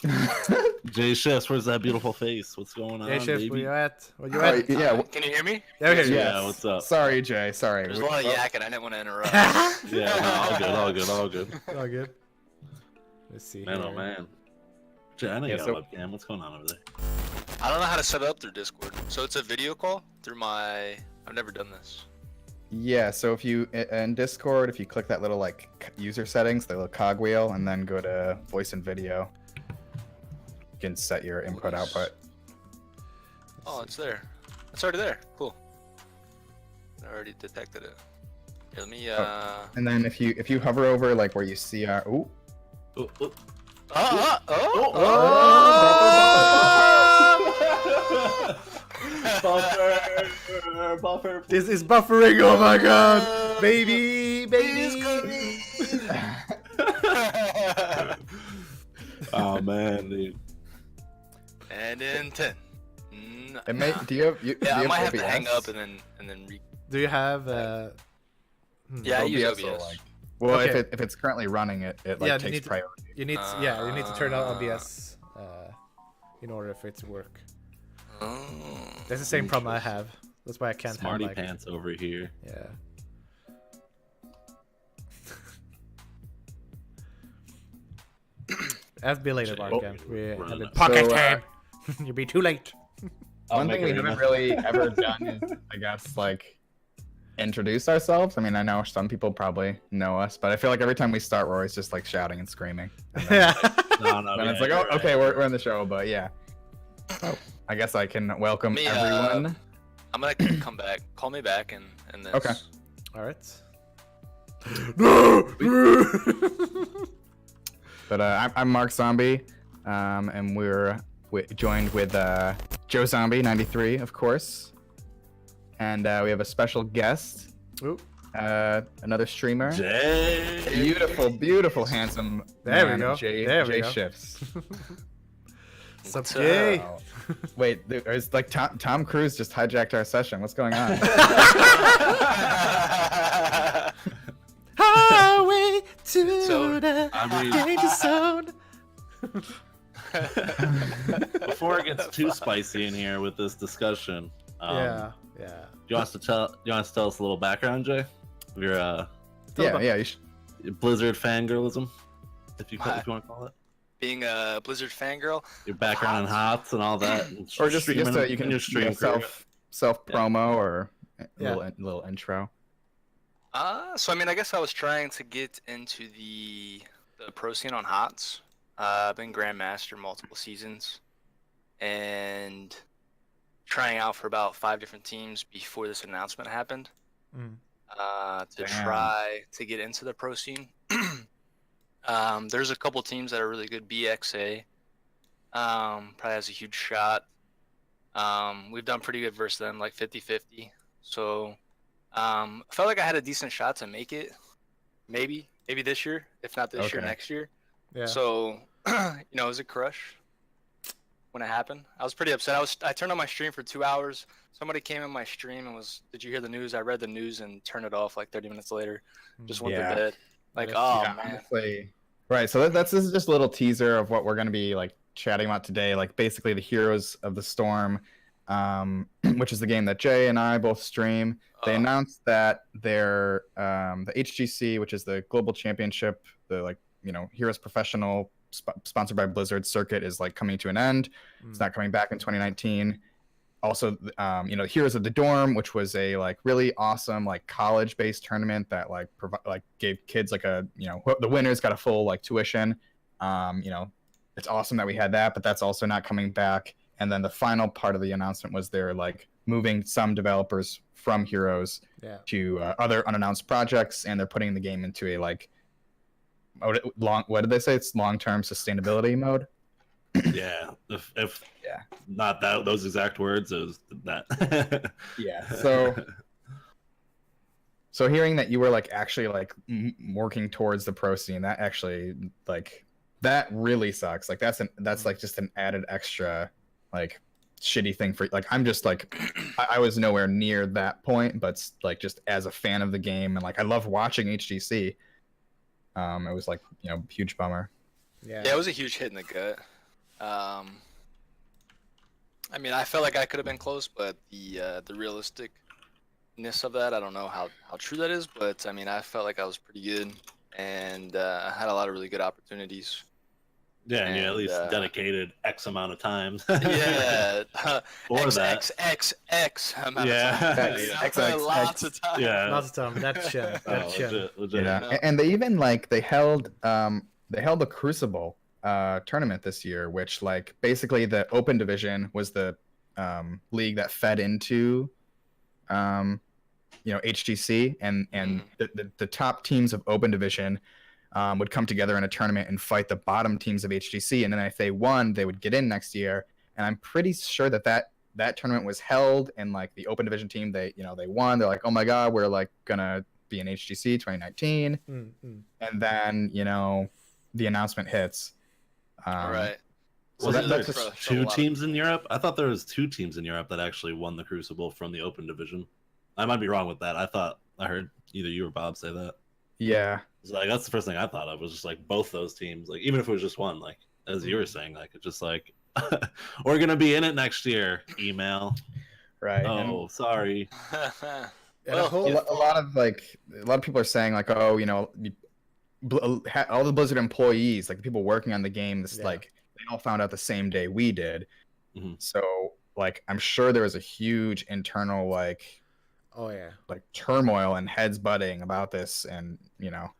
JShifts, where's that beautiful face? What's going on, JShifts, baby? where you at? Where you at? Yeah. Can you hear me? Yeah, okay. Yeah, what's up? Sorry, Jay. Sorry. There's a lot of yakking. I didn't want to interrupt. Yeah, no, all good, all good, all good. All good. Let's see. Man, here. oh man. Jay, I know you Yeah, got so- a webcam. What's going on over there? I don't know how to set it up through Discord. So it's a video call through my. I've never done this. Yeah, so if you in Discord, if you click that little like user settings, the little cogwheel, and then go to voice and video, you can set your input output. Oh, it's there. It's already there. Cool. I already detected it. Here, let me. And then if you hover over like where you see our Oh, oh. Buffer. This is buffering. Oh my god, baby. Oh man, dude. And in 10. it may, do you have Yeah, do I you might have have to hang OBS? up and then Do you have? Yeah, I use OBS will, OBS. like- well, Okay. if it's currently running, it like Yeah, you takes need to- priority. You need you need to turn on OBS in order for it to work. Oh. That's the same problem I have. That's why I can't Smarty have like pants over here. yeah. I've been later, Oh, Mark. We have running been up. pocket So, time. You'll be too late. One thing we haven't really ever done is, I guess, like introduce ourselves. I mean, I know some people probably know us, but I feel like every time we start, we're always just like shouting and screaming. And then, Yeah. No, then yeah, it's like, you're oh, right, okay, you're we're right. in the show, but yeah. Oh, I guess I can welcome Me, everyone. I'm gonna come back. Call me back and then. Okay. All right. But I'm Mark Zombie, and we're joined with Joe Zombie 93, of course, and we have a special guest, Ooh. another streamer, Jay. beautiful, handsome. There we man, go. Jay, There we Jay go. Shifts. Sup, What's Jay? Wow. Wait, there's like Tom Cruise just hijacked our session. What's going on? Highway to So, the I mean- danger zone. Before it gets too spicy in here with this discussion, Yeah. you want us to tell us a little background, Jay? Of your yeah. You should, Blizzard fangirlism, if you want to call it. Being a Blizzard fangirl. Your background in HOTS and all that. And or just streaming you can your stream career. self promo or a Yeah. little intro. So I mean, I guess I was trying to get into the pro scene on HOTS. I've been Grandmaster multiple seasons, and trying out for about 5 different teams before this announcement happened. Mm. To Damn. try to get into the pro scene. There's a couple teams that are really good. BXA probably has a huge shot. We've done pretty good versus them, like 50-50. So I felt like I had a decent shot to make it. Maybe this year, if not this year, Okay. next year. Yeah. So it was a crush when it happened. I was pretty upset. I turned on my stream for 2 hours. Somebody came in my stream and was, "Did you hear the news?" I read the news and turned it off like 30 minutes later. Just went Yeah. to bed. Like, Yeah, oh Yeah, man. honestly. Right. So this is just a little teaser of what we're going to be like chatting about today. Like basically the Heroes of the Storm, which is the game that Jay and I both stream. They announced that their the HGC, which is the global championship, the Heroes Professional sponsored by Blizzard circuit, is like coming to an end. It's not coming back in 2019. Also, Heroes of the Dorm, which was a like really awesome like college-based tournament that like gave kids like the winners got a full like tuition. It's awesome that we had that, but that's also not coming back. And then the final part of the announcement was they're like moving some developers from Heroes Yeah. to other unannounced projects, and they're putting the game into a like what did they say? It's long-term sustainability mode. Yeah, if Yeah. not those exact words, it was that. Yeah. So hearing that you were like actually like working towards the pro scene, that actually like that really sucks. Like that's like just an added extra like shitty thing for like I'm just like I was nowhere near that point, but like just as a fan of the game and like I love watching HGC, it was like huge bummer. Yeah. Yeah, it was a huge hit in the gut. I mean, I felt like I could have been close, but the realisticness of that, I don't know how true that is, but I mean, I felt like I was pretty good and had a lot of really good opportunities. Yeah, and you at And, least dedicated X amount of time. Yeah, For X, that. X, X, X amount Yeah. of time. X, You know? X, X, Lots X. of time. Yeah. Lots of time. That chin. That Oh, chin. legit. Yeah, No. and they even like they held the Crucible tournament this year, which like basically the Open Division was the league that fed into HGC, and the top teams of Open Division would come together in a tournament and fight the bottom teams of HGC, and then if they won, they would get in next year. And I'm pretty sure that tournament was held, and like the Open Division team, they won. They're like, oh my god, we're like gonna be in HGC 2019, and then the announcement hits. All right. So that's there just two teams in Europe? I thought there was 2 teams in Europe that actually won the Crucible from the Open Division. I might be wrong with that. I heard either you or Bob say that. Yeah. It's like that's the first thing I thought of was just like both those teams. Like even if it was just one, like as you were saying, like it's just like we're gonna be in it next year. Email. Right. Oh, sorry. A lot of people are saying like, oh, all the Blizzard employees, like the people working on the game, like they all found out the same day we did. Mm-hmm. So like I'm sure there was a huge internal like turmoil and heads butting about this, and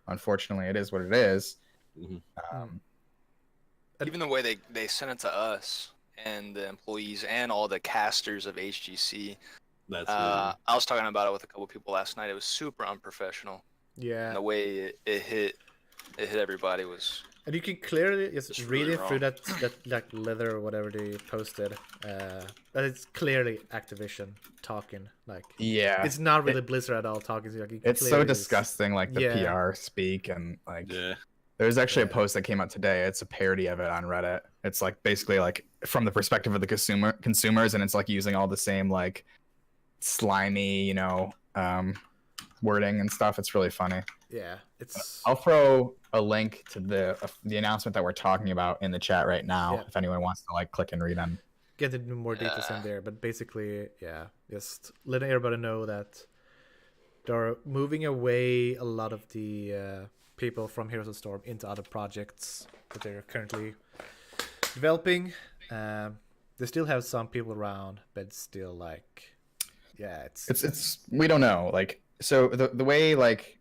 unfortunately it is what it is. Mm-hmm. Even the way they sent it to us and the employees and all the casters of HGC. That's I was talking about it with a couple people last night. It was super unprofessional. Yeah. And the way it hit everybody was. And you can clearly just read really it through that like leather or whatever they posted. That it's clearly Activision talking. Like it's not really Blizzard at all talking. It's so disgusting, like the PR speak, and like there's actually a post that came out today. It's a parody of it on Reddit. It's like basically like from the perspective of the consumers, and it's like using all the same like slimy, wording and stuff. It's really funny. Yeah, it's. I'll throw a link to the announcement that we're talking about in the chat right now, if anyone wants to like click and read them. Get into more details in there, but basically, just letting everybody know that they're moving away a lot of the people from Heroes of the Storm into other projects that they're currently developing. They still have some people around, but still like, it's we don't know. Like, so the way like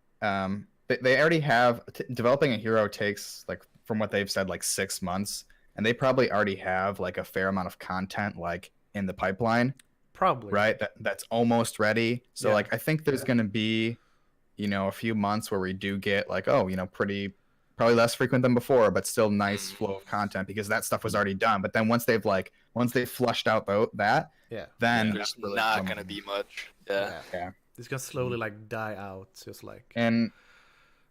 they already have developing a hero takes, like from what they've said, like 6 months, and they probably already have like a fair amount of content like in the pipeline, probably, right? That's almost ready. So like I think there's gonna be a few months where we do get like probably less frequent than before, but still nice flow of content, because that stuff was already done. But then once they've flushed out that, then there's not gonna be much. Yeah. It's gonna slowly like die out, just like. And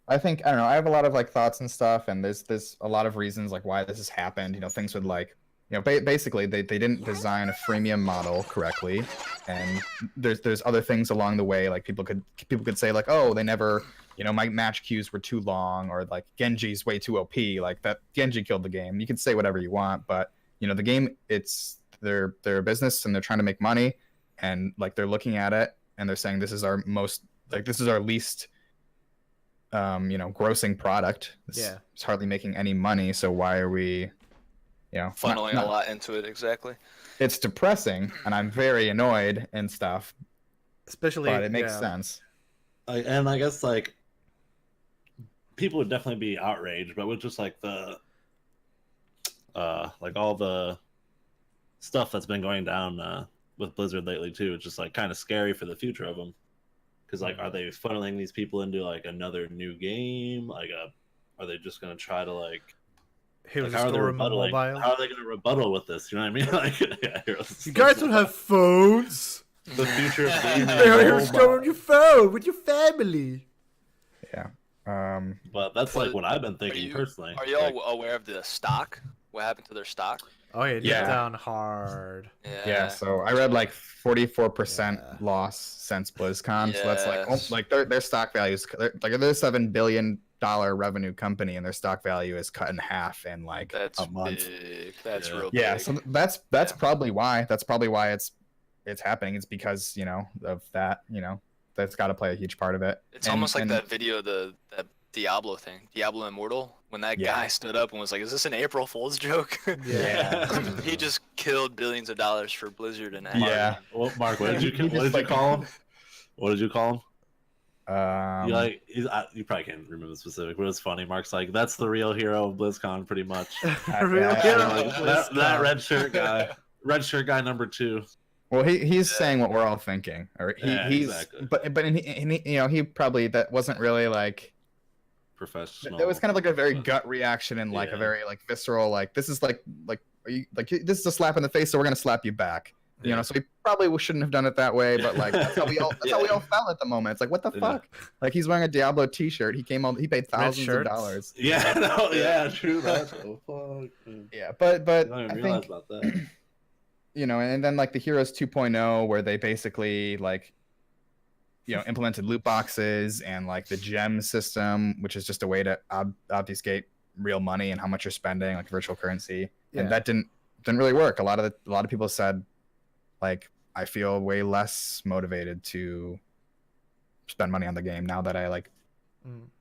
I think, I don't know, I have a lot of like thoughts and stuff, and there's a lot of reasons like why this has happened. Things would like, basically they didn't design a freemium model correctly, and there's other things along the way. Like people could say like, oh, they never, my match queues were too long, or like Genji's way too OP, like that Genji killed the game. You can say whatever you want, but the game, it's they're a business and they're trying to make money, and like they're looking at it and they're saying this is our least grossing product. It's hardly making any money, so why are we funneling a lot into it? Exactly. It's depressing, and I'm very annoyed and stuff, especially, but it makes sense. And I guess like people would definitely be outraged, but with just like the like all the stuff that's been going down with Blizzard lately too, it's just like kind of scary for the future of them. Because like, are they funneling these people into like another new game? Like, are they just gonna try to like? Heroes of the Storm mobile. How are they gonna rebuttal with this? You know what I mean? Like, you guys don't have phones. The future of gaming. Heroes on your phone with your family. Yeah. But that's like what I've been thinking personally. Are you all aware of the stock? What happened to their stock? Oh yeah, down hard. Yeah. So I read like 44% loss since BlizzCon. So that's like their stock values, like their $7 billion dollar revenue company, and their stock value is cut in half in like That's a month. big. That's Yeah. real Yeah, big. so that's probably why. That's probably why it's happening. It's because of that. That's got to play a huge part of it. It's almost like that video, that Diablo thing, Diablo Immortal, when that guy stood up and was like, "Is this an April Fool's joke?" Yeah. He just killed billions of dollars for Blizzard and that. Yeah. Well, Mark, what did you call him? What did you call him? You probably can't remember the specific, but it's funny. Mark's like, "That's the real hero of BlizzCon, pretty much." Real hero of that BlizzCon. red shirt guy number 2. Well, he's saying what we're all thinking, or he's exactly. but he probably, that wasn't really like Professional. It was kind of like a very gut reaction and like a very like visceral, like this is like this is a slap in the face, so we're gonna slap you back. So he probably shouldn't have done it that way, but like that's how we all felt at the moment. It's like, what the fuck? Like, he's wearing a Diablo t-shirt. He paid thousands of dollars. Yeah, no, yeah, true. That's fuck. Yeah, but I didn't I realize think about that. and then like the Heroes 2.0, where they basically like implemented loot boxes and like the gem system, which is just a way to obfuscate real money and how much you're spending, like virtual currency. And that didn't really work. A lot of people said, like, I feel way less motivated to spend money on the game now that I like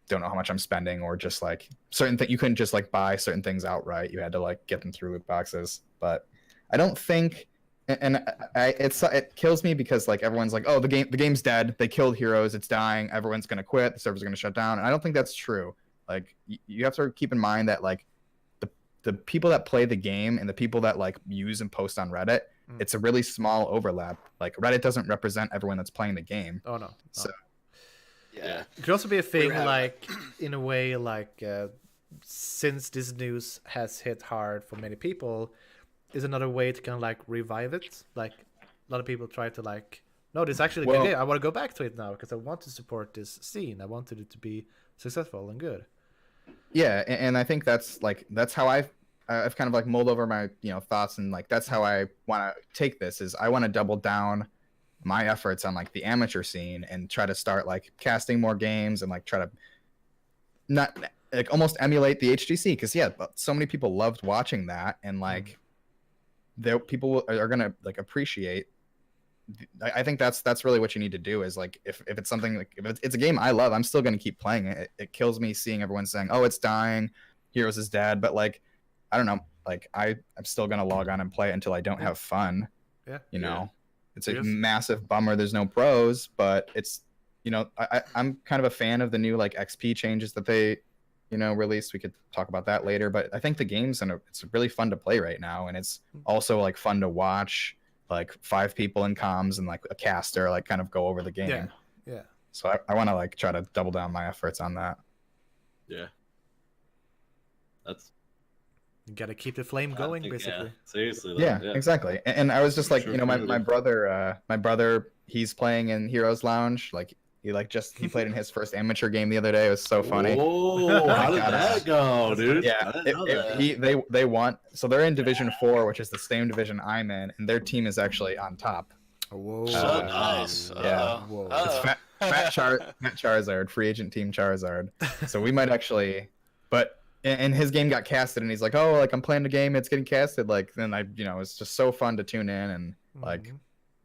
don't know how much I'm spending, or just like certain things you couldn't just like buy certain things outright. You had to like get them through loot boxes. But I don't think, and it kills me because like everyone's like, oh, the game's dead. They killed Heroes. It's dying. Everyone's gonna quit. The server's gonna shut down. And I don't think that's true. Like, you have to keep in mind that like the people that play the game and the people that like use and post on Reddit, it's a really small overlap. Like, Reddit doesn't represent everyone that's playing the game. Oh no. So Yeah. It could also be a thing, like, in a way, like, since this news has hit hard for many people, is another way to kind of like revive it. Like, a lot of people try to like, no, this is actually a good game. I want to go back to it now because I want to support this scene. I wanted it to be successful and good. Yeah, and I think that's how I've kind of like mulled over my thoughts, and like that's how I want to take this. Is I want to double down my efforts on like the amateur scene and try to start like casting more games and like try to not like almost emulate the HGC, because so many people loved watching that, and like people are gonna like appreciate. I think that's really what you need to do, is like if it's something like, if it's a game I love, I'm still gonna keep playing it. It kills me seeing everyone saying, oh, it's dying, Heroes is dead, but like I don't know, like I'm still gonna log on and play it until I don't have fun. It's a massive bummer there's no pros, but it's I'm kind of a fan of the new like XP changes that they released. We could talk about that later, but I think the game's it's really fun to play right now, and it's also like fun to watch like 5 people in comms and like a caster like kind of go over the game. Yeah. So I want to like try to double down my efforts on that. Yeah. That's. You gotta keep the flame going, basically. Yeah, seriously. Yeah, exactly. And I was just like, my brother, he's playing in Heroes Lounge. Like he played in his first amateur game the other day. It was so funny. Oh, how did that go, dude? Yeah, they won. So they're in Division 4, which is the same division I'm in, and their team is actually on top. Whoa. Nice. Yeah. Whoa. It's Fat Charizard, free agent team Charizard. So we might actually, but. And his game got casted, and he's like, "Oh, like I'm playing the game, it's getting casted." Like then it's just so fun to tune in and like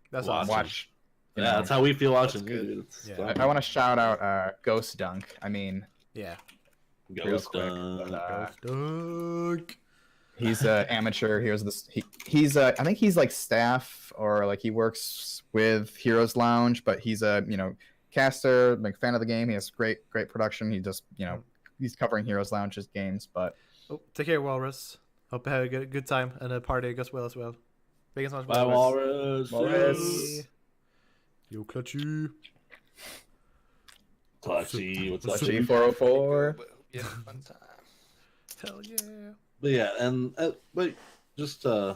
that's watch. That's how we feel watching. Good. Yeah. I want to shout out Ghost Dunk. I mean, Ghost Dunk. He's an amateur. He's I think he's like staff, or like he works with Heroes Lounge, but he's a caster, like fan of the game. He has great production. He just he's covering Heroes Lounge's games, but take care, Walrus. Hope you have a good time and the party goes well as well. Thank you so much, Bye, Walrus. Yo, Clutchy. Clutchy. What's up? Clutchy 404. Yeah, fun time. Hell yeah. But yeah, and but just to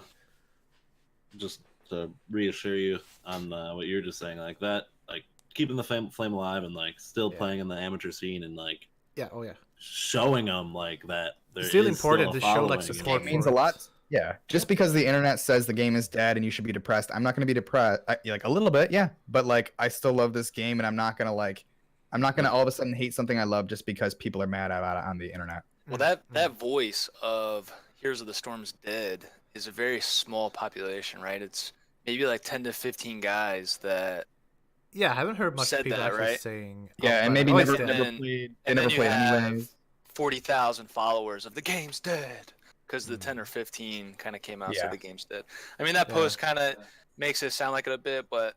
reassure you on what you're just saying, like that, like keeping the flame alive and like still playing in the amateur scene and like showing them like that. It's still important to show like support. It means a lot. Yeah, just because the internet says the game is dead and you should be depressed, I'm not going to be depressed. Like a little bit, yeah, but like I still love this game, and I'm not going to like. I'm not gonna all of a sudden hate something I love just because people are mad about it on the internet. Well, that voice of Heroes of the Storm's dead is a very small population, right? It's maybe like 10 to 15 guys that Yeah, I haven't heard much said people that, actually right? saying. Yeah, and outright, maybe "Oh, it's never, dead." never played. They and never then you played have anyways. 40,000 followers of the game's dead because the 10 or 15 kind of came out and said Yeah. the game's dead. I mean, that Yeah. post kind of makes it sound like it a bit, but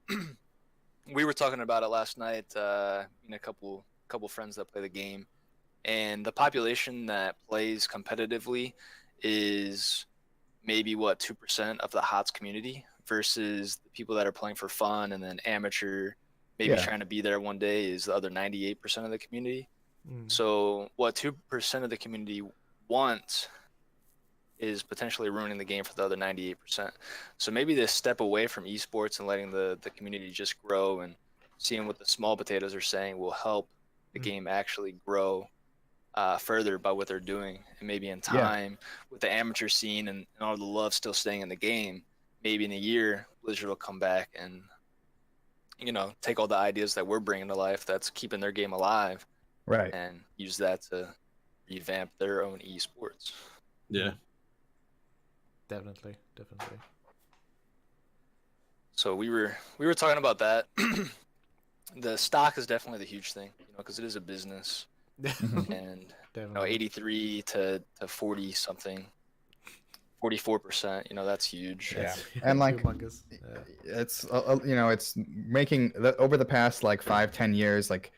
we were talking about it last night. A couple friends that play the game, and the population that plays competitively is maybe 2% of the HOTS community versus the people that are playing for fun, and then amateur, maybe Yeah. trying to be there one day is the other 98% of the community. Mm. So what 2% of the community wants is potentially ruining the game for the other 98%. So maybe this step away from esports and letting the community just grow and seeing what the small potatoes are saying will help the game actually grow further by what they're doing. And maybe in time, with the amateur scene and all the love still staying in the game, maybe in a year, Blizzard will come back and, take all the ideas that we're bringing to life that's keeping their game alive, Right. and use that to revamp their own esports. Yeah. Definitely. So we were talking about that. The stock is definitely the huge thing, because it is a business, and Definitely. 83 to 40 something, 44%. That's huge. Yeah. And like, Humongous. Yeah. it's it's making over the past like 5-10 years, like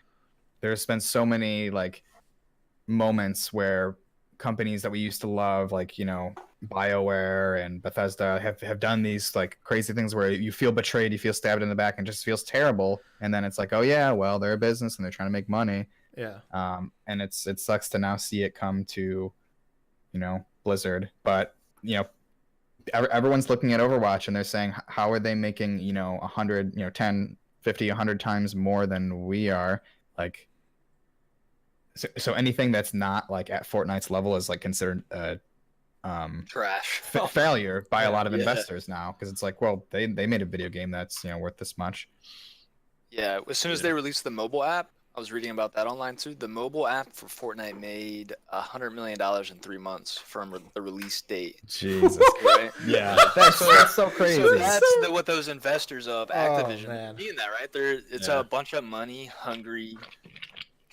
there's been so many like moments where companies that we used to love, like BioWare and Bethesda, have done these like crazy things where you feel betrayed, you feel stabbed in the back, and just feels terrible. And then it's like, oh yeah, well, they're a business and they're trying to make money. Yeah. And it sucks to now see it come to Blizzard. But everyone's looking at Overwatch and they're saying, how are they making 100, 10, 50, 100 times more than we are? Like, so anything that's not like at Fortnite's level is like considered Trash. failure by a lot of Yeah. investors now, because it's like, well, they made a video game that's worth this much. Yeah, as soon as they released the mobile app, I was reading about that online too. The mobile app for Fortnite made $100 million in 3 months from the release date. Jesus. Right? Yeah, that's so crazy. So that's what those investors of Activision man. mean that, right? It's a bunch of money hungry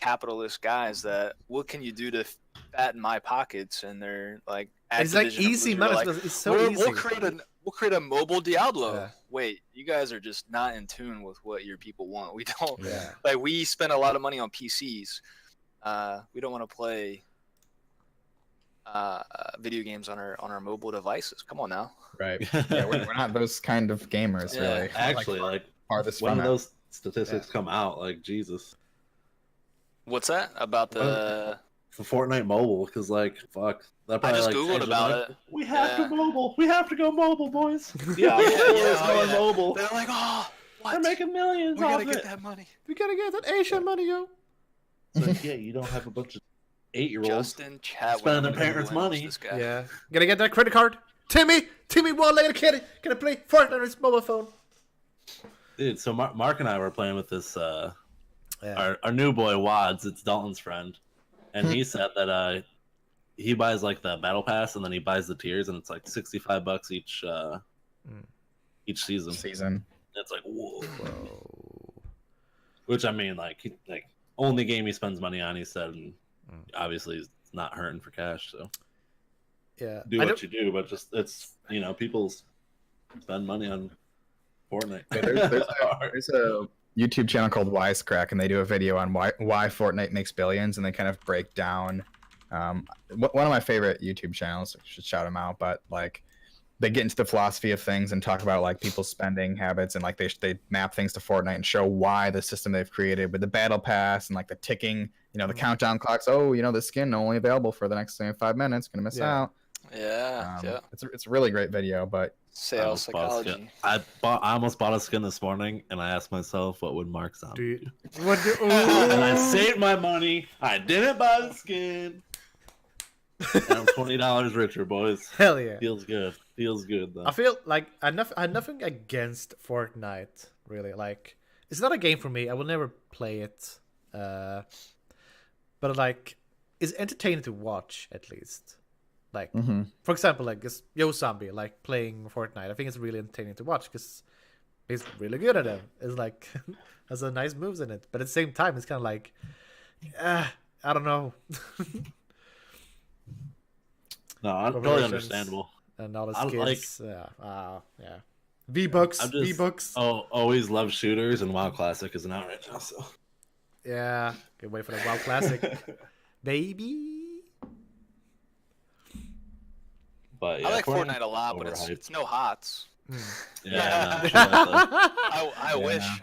capitalist guys that, what can you do to fatten my pockets? And they're like, It's like Activision and easy Blizzard are money. It's so easy. We'll create a mobile Diablo. Yeah. Wait, you guys are just not in tune with what your people want. We don't Yeah. like, we spend a lot of money on PCs. We don't want to play video games on our mobile devices. Come on now. Right. Yeah, we're not those kind of gamers, Yeah. really. Actually, farthest when from it. those statistics come out, like Jesus, What's that about the? for Fortnite mobile, because like fuck, that I probably, just like, googled changed about like, it. We have Yeah. to mobile. We have to go mobile, boys. Yeah, going mobile. They're like, oh, what? They're making millions We off gotta it. get that money. We gotta get that Asian money, yo. So, yeah, you don't have a bunch of 8-year-olds. Justin Chatwin. spending their I'm gonna parents' Google him, money. this guy. Yeah. Gotta get that credit card. Timmy, one-legged kitty. Gonna play Fortnite on his mobile phone. Dude, so Mark and I were playing with this Yeah. our new boy Wads. It's Dalton's friend, and he said that he buys like the battle pass and then he buys the tiers, and it's like $65 each season. It's like whoa. Which I mean, like only game he spends money on, he said, and obviously it's not hurting for cash. So Yeah. do what you do, but just it's people spend money on Fortnite. There's a YouTube channel called Wisecrack, and they do a video on why Fortnite makes billions, and they kind of break down. One of my favorite YouTube channels, I should shout them out, but like they get into the philosophy of things and talk about like people's spending habits, and like they map things to Fortnite and show why the system they've created with the battle pass and like the ticking, the countdown clocks. Oh, the skin only available for the next 5 minutes, gonna miss out. Yeah. It's a really great video, but Sales psychology. I almost bought a skin this morning, and I asked myself, what would Mark sound? Do what? And I saved my money. I didn't buy the skin. And I'm $20 richer, boys. Hell yeah. Feels good though. I feel like I have nothing against Fortnite, really. Like, it's not a game for me. I will never play it. but like it's entertaining to watch at least. Like Mm-hmm. for example, like this Yo Zombie like playing Fortnite. I think it's really entertaining to watch because he's really good at it. It's like has some nice moves in it, but at the same time, it's kind of like, I don't know. No, I'm totally Corporations understandable. and all the I skins. Yeah. V-Bucks. I'm just V-Bucks. always love shooters, and WoW Classic isn't out right now, so. Yeah. Good wait for the WoW Classic. Baby. But yeah, I like Fortnite a lot, but overhyped. it's no HOTS. Yeah, no, sure about that.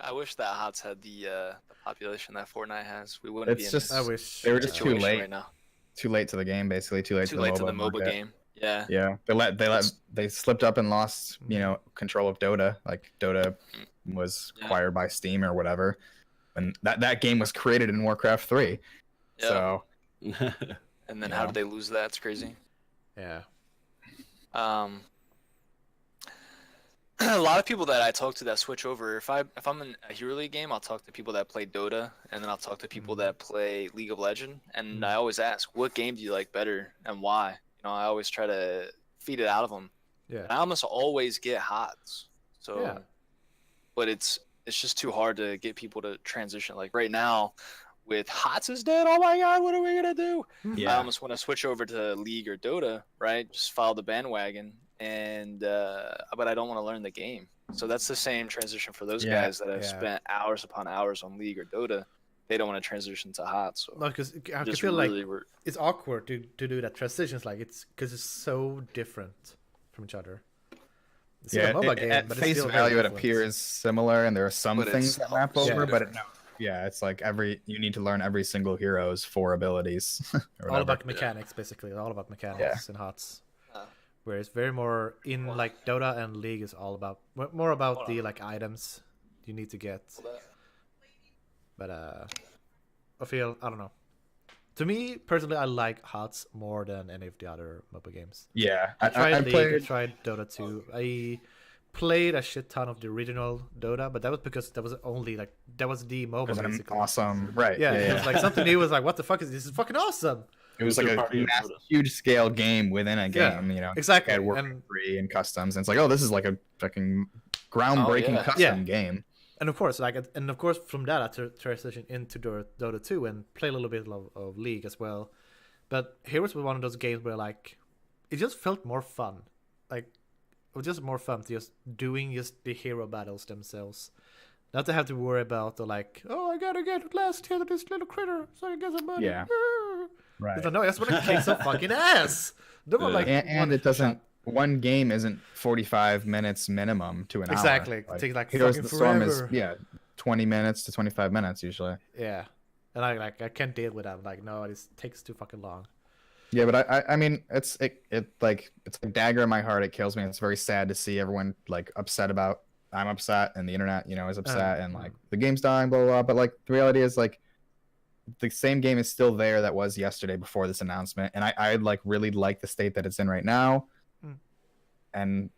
I wish that HOTS had the population that Fortnite has. We wouldn't be It's in just I wish. they were just too situation late. right now. Too late to the game, basically. Too late Too to late the to the mobile MOBA market. game. Yeah. Yeah, they slipped up and lost, control of Dota. Like Dota was acquired by Steam or whatever, and that game was created in Warcraft 3. Yeah. So And then how did they lose that? It's crazy. Yeah. A lot of people that I talk to that switch over, if I'm in a Hero League game, I'll talk to people that play Dota, and then I'll talk to people that play League of Legends, and I always ask, what game do you like better and why? I always try to feed it out of them. Yeah. And I almost always get HOTS. So, Yeah. But it's just too hard to get people to transition. Like right now, with HOTS is dead. Oh my God, what are we gonna do? I almost want to switch over to League or Dota, right? Just follow the bandwagon, and but I don't want to learn the game. So that's the same transition for those guys that have spent hours upon hours on League or Dota. They don't want to transition to HOTS. So No, because I just feel really like it's awkward to do that transition. It's like because it's so different from each other. It's still a MOBA game, at but face it's still value, it different. appears similar, and there are some But things it's that map so over. But different. it's like you need to learn every single hero's 4 abilities. Or all whatever. about mechanics, basically. All about mechanics in HOTS. Whereas very more in like Dota and League is all about more about the like items you need to get. But I don't know. To me personally, I like HOTS more than any of the other MOBA games. Yeah, I tried League, I played. tried Dota 2. I played a shit ton of the original Dota, but that was because that was only like that was the MOBA It was an basically. awesome, right? Yeah, it was like something new. Was like, what the fuck is this? Is fucking awesome. It was like a huge scale game within a game. Exactly. It had Warcraft 3 and customs, and it's like, oh, this is like a fucking groundbreaking custom game. And of course, from that I transitioned into Dota 2 and play a little bit of League as well. But Heroes was one of those games where like it just felt more fun. Like it was just more fun to just doing just the hero battles themselves. Not to have to worry about the like, oh, I gotta get last hit of this little critter so I get some money. Yeah. Right. It's like, no, I just want to kick some fucking ass. Like, and it doesn't. One game isn't 45 minutes minimum to an hour. Exactly. It takes like Heroes fucking of the Storm forever. is 20 minutes to 25 minutes usually. Yeah. And I can't deal with that. I'm like, no, it takes too fucking long. Yeah, but I mean, it's like a dagger in my heart. It kills me. It's very sad to see everyone like upset about. I'm upset, and the internet, is upset, and like the game's dying, blah blah blah. But like the reality is, like the same game is still there that was yesterday before this announcement, and I like really like the state that it's in right now. And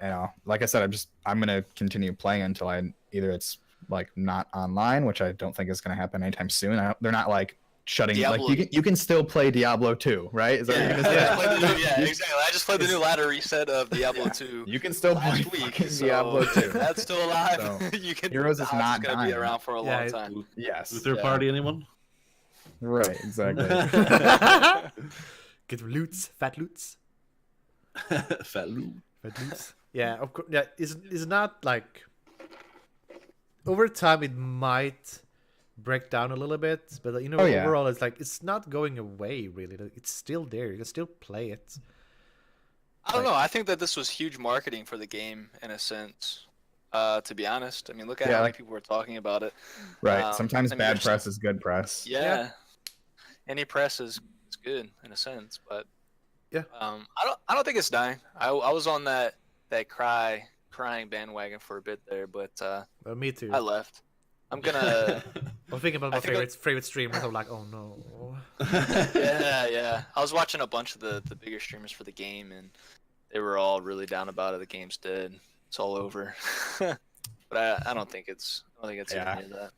like I said, I'm gonna continue playing until either it's like not online, which I don't think is gonna happen anytime soon. They're not like shutting Diablo. like you can still play Diablo 2, right? Is that what you're gonna say? Exactly. I just played the new ladder reset of Diablo 2. You can still play last week, fucking so Diablo 2. That's still alive. So, You can. Heroes is not gonna dying. be around for a long time. Yes. Third party, anyone? Right. Exactly. Get loots, fat loots. Fat loot. Fat loots. Yeah, of course. Yeah, it's not like over time it might break down a little bit, but overall it's like it's not going away really. It's still there. You can still play it. I don't know. I think that this was huge marketing for the game in a sense. To be honest, I mean, look at how many people were talking about it. Right. Sometimes bad press is good press. Yeah. Any press is good in a sense, but I don't think it's dying. I was on that crying bandwagon for a bit there, but Me too. I left. I'm gonna. I'm thinking about my favorite streamers. I'm like, oh no. Yeah. I was watching a bunch of the bigger streamers for the game, and they were all really down about it. The game's dead. It's all over. But I don't think it's. Any of that.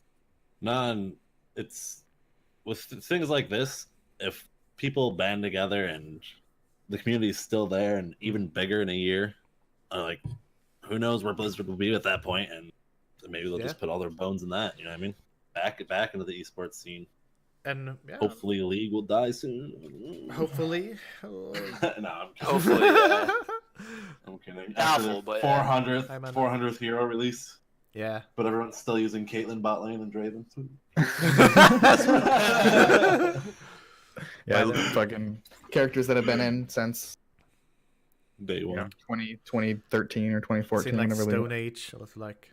None. It's with things like this, if people band together and the community is still there and even bigger in a year, like who knows where Blizzard will be at that point, and maybe they'll just put all their bones in that. You know what I mean? Back into the esports scene. And hopefully, League will die soon. Hopefully, no, I'm kidding. Hopefully, yeah. I'm kidding. Doubtful, but 400th hero release. Yeah. But everyone's still using Caitlyn bot lane and Draven. Yeah, the fucking characters that have been in since day one, 2013 or 2014. Like whenever Stone Age, it was like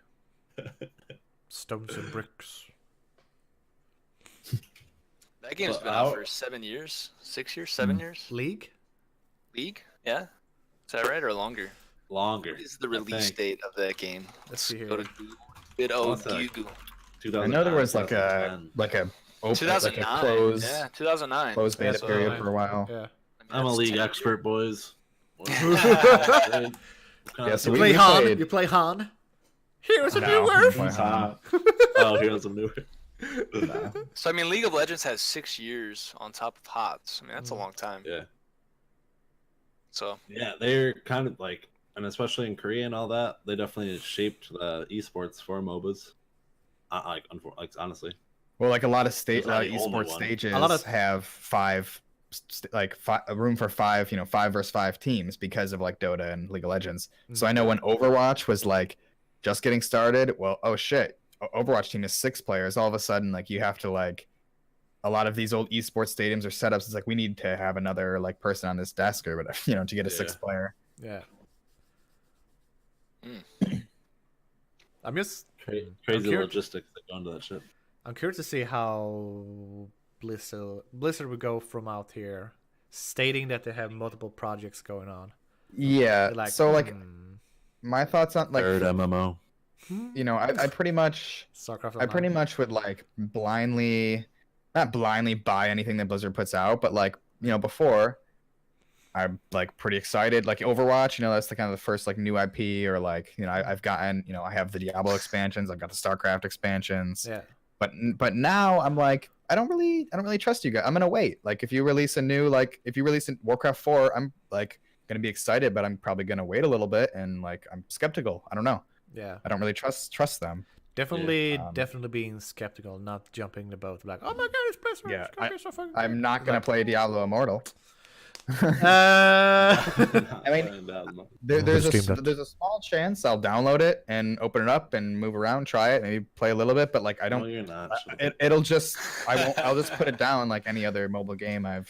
stones and bricks. That game's been out for 7 years, 6 years, 7 years. League? Yeah. Is that right, or longer? Longer. What is the release date of that game? Let's see here. Go to Google. Good old Google. I know there was like a open, 2009. like a closed, 2009. Closed beta period for a while. Yeah. I'm a League expert, boys. Yeah, so you play Han. You play Han. Heroes of New Earth. Oh, Heroes of New Earth. So I mean, League of Legends has 6 years on top of HOTS. I mean, that's a long time. Yeah. So. Yeah, they're kind of like, and especially in Korea and all that, they definitely shaped the esports for MOBAs. Like honestly. Well, like a lot of esports stages have a room for 5 versus 5 teams because of like Dota and League of Legends. So I know when Overwatch was like just getting started, well, oh shit, Overwatch team is 6 players. All of a sudden, like you have to like a lot of these old esports stadiums or setups. It's like we need to have another like person on this desk or whatever, to get a 6th player. Yeah. I'm just crazy logistics that go into that shit. I'm curious to see how Blizzard would go from out here stating that they have multiple projects going on. Yeah. My thoughts on like third MMO. I pretty much would like not blindly buy anything that Blizzard puts out, but like, before I'm like pretty excited, like Overwatch, that's the kind of the first like new IP, or like, I've gotten, I have the Diablo expansions, I've got the StarCraft expansions. Yeah. But now I'm like, I don't really trust you guys. I'm gonna wait. Like if you release Warcraft 4, I'm like gonna be excited, but I'm probably gonna wait a little bit, and like I'm skeptical. I don't know. Yeah. I don't really trust them. Definitely being skeptical, not jumping the boat like, oh my god, it's Blizzard. Yeah, I'm not gonna play Diablo Immortal. I mean, there's a small chance I'll download it and open it up and move around, try it, maybe play a little bit, but like I don't. No, you're not. I'll just put it down like any other mobile game. I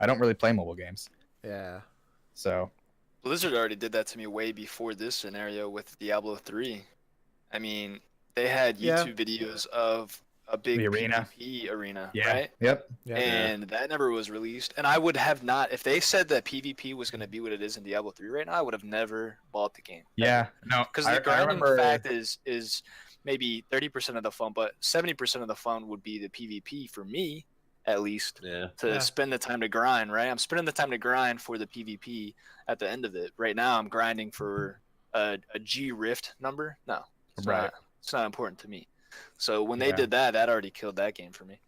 don't really play mobile games. Yeah. So. Blizzard already did that to me way before this scenario with Diablo 3. I mean, they had YouTube videos of a big PvP arena, right? Yep. And that never was released. And I would have not, if they said that PvP was going to be what it is in Diablo 3 right now, I would have never bought the game. Yeah, no. Because the grinding fact is maybe 30% of the fun, but 70% of the fun would be the PvP for me, at least, to spend the time to grind, right? I'm spending the time to grind for the PvP at the end of it. Right now, I'm grinding for a G Rift number. No, it's not important to me. So when they did that already killed that game for me.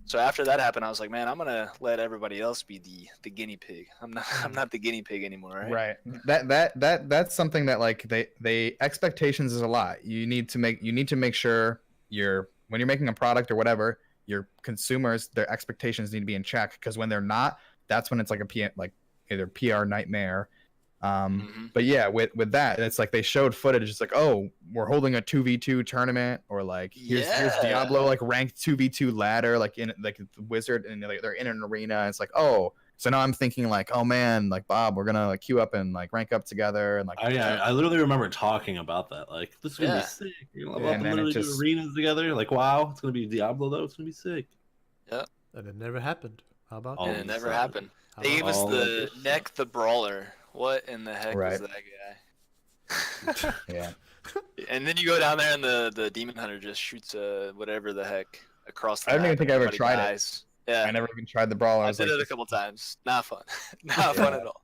So after that happened, I was like, man, I'm gonna let everybody else be the guinea pig. I'm not the guinea pig anymore, right? Right. That's something that like they expectations is a lot. You need to make sure when you're making a product or whatever, your consumers, their expectations need to be in check, because when they're not, that's when it's like either PR nightmare. But yeah, with that, it's like they showed footage. It's like, oh, we're holding a 2v2 tournament, or like here's Diablo like ranked 2v2 ladder, like in like the wizard, and they're in an arena. It's like, oh, so now I'm thinking like, oh man, like Bob, we're gonna like queue up and like rank up together, and like I literally remember talking about that. Like, this is gonna be sick. You're gonna level up and literally do arenas together. Like, wow, it's gonna be Diablo though. It's gonna be sick. Yeah. And it never happened. How about that? It never happened. They gave us the Neck the Brawler. What in the heck is that guy? Yeah. And then you go down there and the Demon Hunter just shoots whatever the heck across the I don't even think I ever tried it. Yeah. I never even tried the Brawler. I did it a couple times. Not fun. Not fun at all.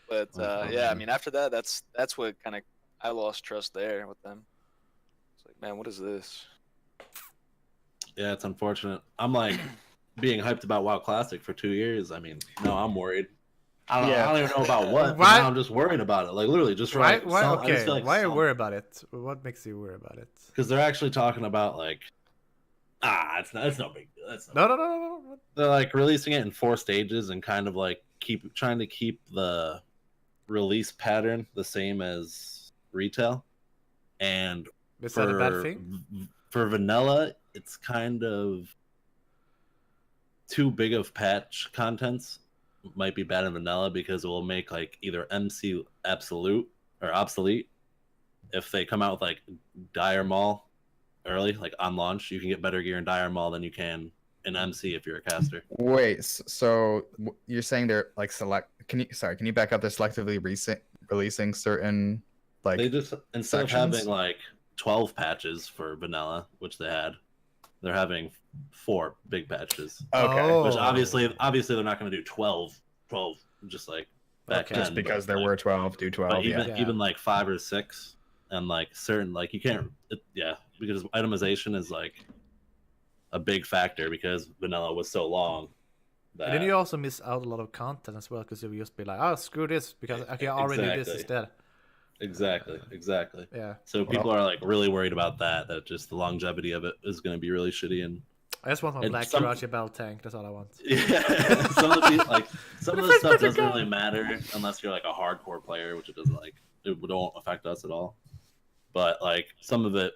But yeah, I mean, after that, that's what kind of I lost trust there with them. It's like, man, what is this? Yeah, it's unfortunate. I'm like being hyped about WoW Classic for 2 years. I mean, no, I'm worried. I don't even know about what, but now I'm just worried about it. Like literally, just Why? right. Why? I just Okay. feel like Why are you worried about it? What makes you worry about it? because they're actually talking about like, it's no big deal. No. They're like releasing it in 4 stages and kind of like trying to keep the release pattern the same as retail. And Is that a bad thing? For vanilla, it's kind of too big of patch contents. Might be bad in vanilla because it will make like either MC absolute or obsolete. If they come out with like Dire Maul early, like on launch, you can get better gear in Dire Maul than you can in MC if you're a caster. Wait, so you're saying they're like Can you back up? They're selectively releasing certain like They just instead sections? of having like 12 patches for vanilla, which they had, they're having 4 big patches. Okay. Oh. Which obviously they're not going to do 12 just like back then. Just because there like, were 12, do 12. But Yeah. even like 5 or 6, and like certain like you can't. Because itemization is like a big factor because vanilla was so long. That... And then you also miss out a lot of content as well because you just be like, oh, screw this because I can already do this instead. Exactly. Yeah. So people are like really worried about that just the longevity of it is going to be really shitty. And I just want my black Karachi Bell tank. That's all I want. Yeah. some of the stuff doesn't really matter unless you're like a hardcore player, which it doesn't like. It won't affect us at all. But like some of it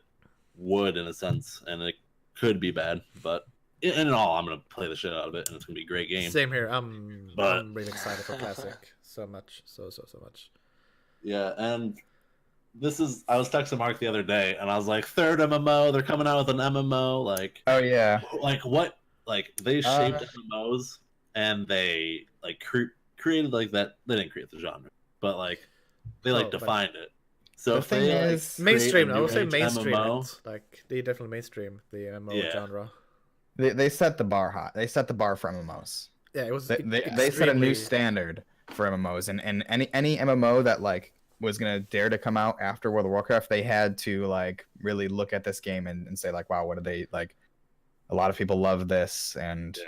would in a sense, and it could be bad. But in all, I'm gonna play the shit out of it, and it's gonna be a great game. Same here. I'm really excited for Classic. So much. So much. Yeah, and I was texting Mark the other day, and I was like, 3rd MMO, they're coming out with an MMO, like... Oh, yeah. Like, what? Like, they shaped MMOs, and they, like, created, like, that... They didn't create the genre, but, like, they, like, defined it. So if they, like, mainstream, I would say mainstream MMO, like, they definitely mainstream the MMO genre. They set the bar high. They set the bar for MMOs. Yeah, it was... They set a new standard for MMOs, and any MMO that, like, was gonna dare to come out after World of Warcraft, they had to like really look at this game and say like, wow, what are they like? A lot of people love this, and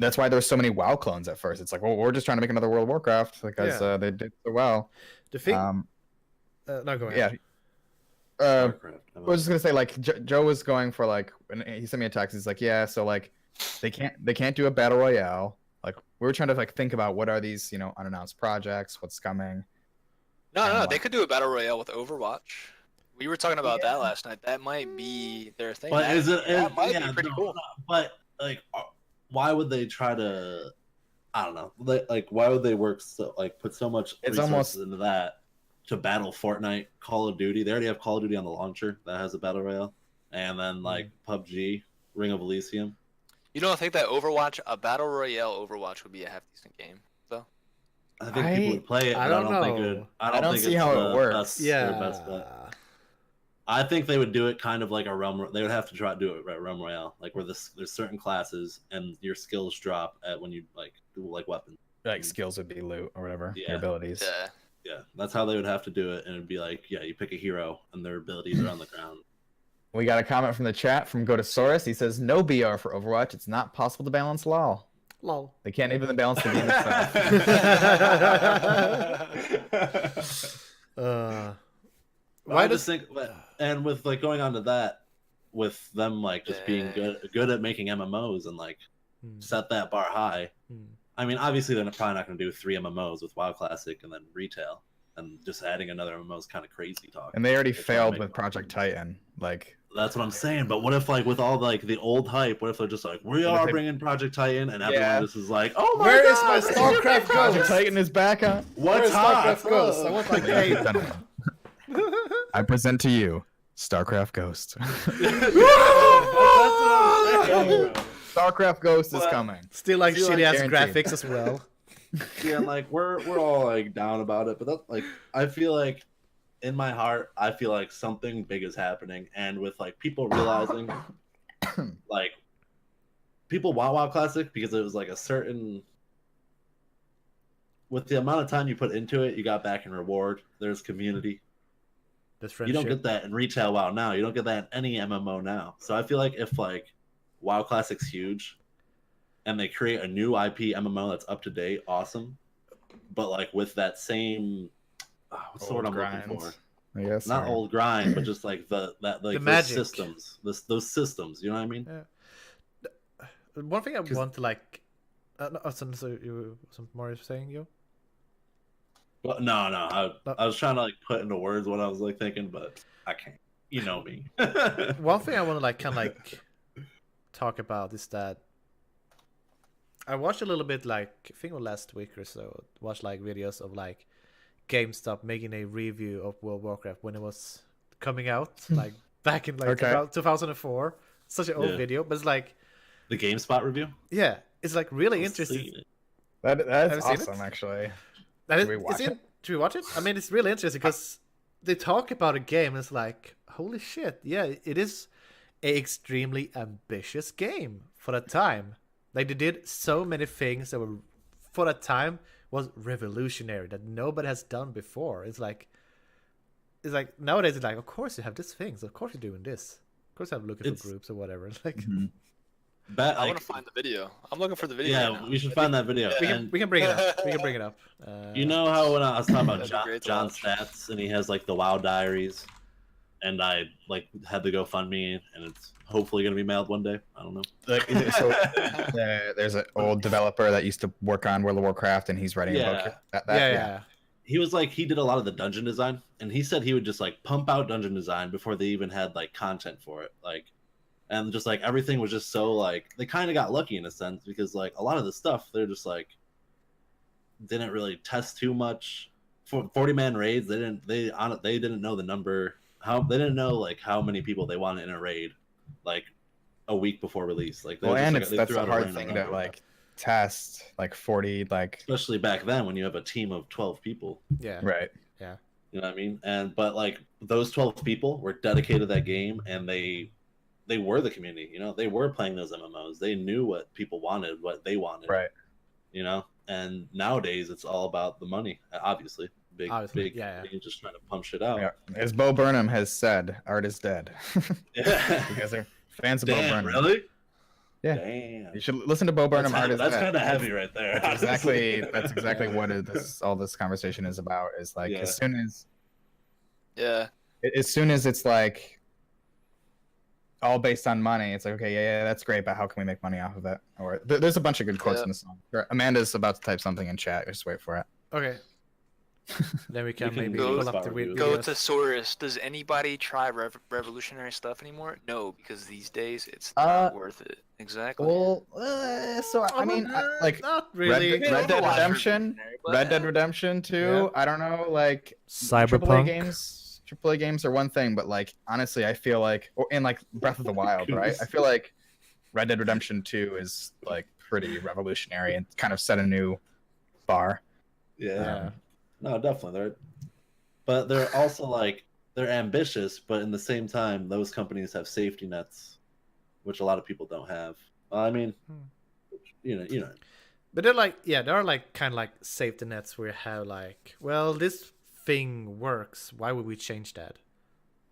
that's why there's so many WoW clones at first. It's like, well, we're just trying to make another World of Warcraft because they did so well. The thing, no, go ahead. Yeah. I was just gonna say like Joe was going for like, and he sent me a text. He's like, yeah, so like they can't do a battle royale. Like we were trying to like think about what are these unannounced projects, what's coming. No, they could do a battle royale with Overwatch. We were talking about that last night. That might be their thing. But that might be pretty cool. But like, why would they try to? I don't know. Like, why would they work so like put so much resources into that to battle Fortnite, Call of Duty? They already have Call of Duty on the launcher that has a battle royale, and then like PUBG, Ring of Elysium. You don't think that a battle royale Overwatch would be a half decent game? I think people would play it, but I don't see how it works. Best bet. I think they would do it kind of like a realm. They would have to try to do it at Realm Royale, like where there's certain classes and your skills drop at when you like do like weapons. Like skills would be loot or whatever. Your abilities. Yeah, that's how they would have to do it, and it'd be like, you pick a hero and their abilities are on the ground. We got a comment from the chat from Gotosaurus. He says, "No BR for Overwatch. It's not possible to balance LOL." Lol. They can't even balance the game itself. I just think, and with like going on to that, with them like just being good at making MMOs and like set that bar high. I mean, obviously they're probably not going to do 3 MMOs with WoW Classic and then retail, and just adding another MMO is kind of crazy talk. And they already failed with Project Titan, like. That's what I'm saying. But what if, like, with all like the old hype, what if they're just like, we are bringing Project Titan, and everyone just is like, oh my god, where is my StarCraft Ghost? Project Titan is back on. What's StarCraft Ghost? I want my game. I present to you StarCraft Ghost. StarCraft Ghost is coming. Still like shitty ass graphics as well. Yeah, and like we're all like down about it, but that's like I feel like. In my heart, I feel like something big is happening, and with like people realizing, like people want WoW Classic because it was like a certain, with the amount of time you put into it, you got back in reward. There's community. There's friendship. You don't get that in retail WoW now. You don't get that in any MMO now. So I feel like if like WoW Classic's huge, and they create a new IP MMO that's up to date, awesome, but like with that same what's the word I'm looking for? I guess Not old grind, but just like those magic. systems, those systems. You know what I mean? Yeah. One thing I want to like. So you some more saying you? Well, no. I was trying to like put into words what I was like thinking, but I can't. You know me. One thing I want to like kind of like talk about is that I watched a little bit like I think it was last week or so. Watched like videos of like GameStop making a review of World of Warcraft when it was coming out, like back in like 2004. Such an old video, but it's like the GameSpot review. Yeah, it's like really interesting. That's awesome, actually. Should we watch it? I mean, it's really interesting because they talk about a game. And it's like, holy shit! Yeah, it is an extremely ambitious game for the time. Like they did so many things that were for that time was revolutionary that nobody has done before. It's like nowadays it's like, of course you have these things. Of course you're doing this. Of course I'm looking for groups or whatever. It's like. Mm-hmm. I want to find the video. I'm looking for the video. Yeah, we should find that video. We can bring it up. We can bring it up. You know how when I was talking about John Stats and he has like the WoW Diaries, and I like had the GoFundMe and it's hopefully gonna be mailed one day. I don't know. So there's an old developer that used to work on World of Warcraft, and he's writing a book. Yeah. He was like he did a lot of the dungeon design, and he said he would just like pump out dungeon design before they even had like content for it, like. And just like everything was just so like they kind of got lucky in a sense because like a lot of the stuff they're just like didn't really test too much. For 40-man raids, they didn't know the number they didn't know like how many people they wanted in a raid like a week before release. Like that's a hard thing to like test like 40 like especially back then when you have a team of 12 people. Yeah. Right. Yeah. You know what I mean? But like those 12 people were dedicated to that game and they were the community, you know, they were playing those MMOs. They knew what people wanted, what they wanted. Right. You know, and nowadays it's all about the money, obviously. Big, yeah. Just trying to pump shit out. Yeah. As Bo Burnham has said, art is dead. Yeah. You guys are fans of Bo Burnham. Really? Yeah. Damn. You should listen to Bo Burnham. That's kind of heavy right there. That's exactly what all this conversation is about. Is like as soon as it's like all based on money, it's like, okay, yeah, that's great, but how can we make money off of it? Or there's a bunch of good quotes in the song. Amanda's about to type something in chat. Just wait for it. Okay. Then we can maybe go pull up the videos. Go to Saurus. Does anybody try revolutionary stuff anymore? No, because these days it's not worth it. Exactly. Well, so I mean, like not really. Red Dead Redemption 2. Yeah. I don't know, like Cyberpunk. AAA games are one thing, but like honestly, I feel like, in like Breath of the Wild, right? I feel like Red Dead Redemption 2 is like pretty revolutionary and kind of set a new bar. Yeah. No, definitely. They're also like they're ambitious, but in the same time, those companies have safety nets, which a lot of people don't have. I mean, you know. But they're like, there are like kind of like safety nets where you have like, well, this thing works. Why would we change that?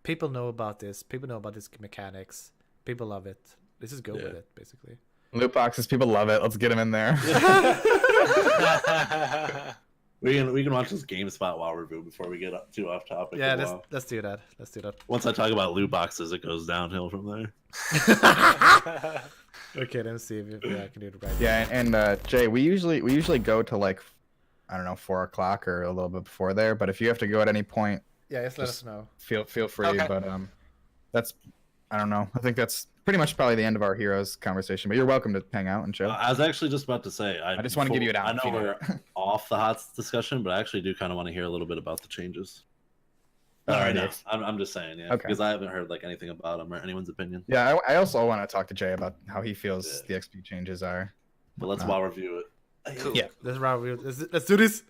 People know about this. People know about this mechanics. People love it. Let's just go with it, basically. Loot boxes, people love it. Let's get them in there. We can watch this GameSpot WoW review before we get too off topic. Yeah, let's do that. Once I talk about loot boxes, it goes downhill from there. Okay, let's see if I can do it right. Yeah, and Jay, we usually go to like, I don't know, 4 o'clock or a little bit before there. But if you have to go at any point, just let us know. Feel free. Okay. But that's, I don't know. I think that's pretty much probably the end of our Heroes conversation. But you're welcome to hang out and chill. I was actually just about to say. I just want to give you an out. I know we're off the HOTS discussion, but I actually do kind of want to hear a little bit about the changes. All right, now I'm just saying, because I haven't heard like anything about them or anyone's opinion. Yeah, I also want to talk to Jay about how he feels the XP changes are. But let's WoW review it. Cool. Yeah, let's do this.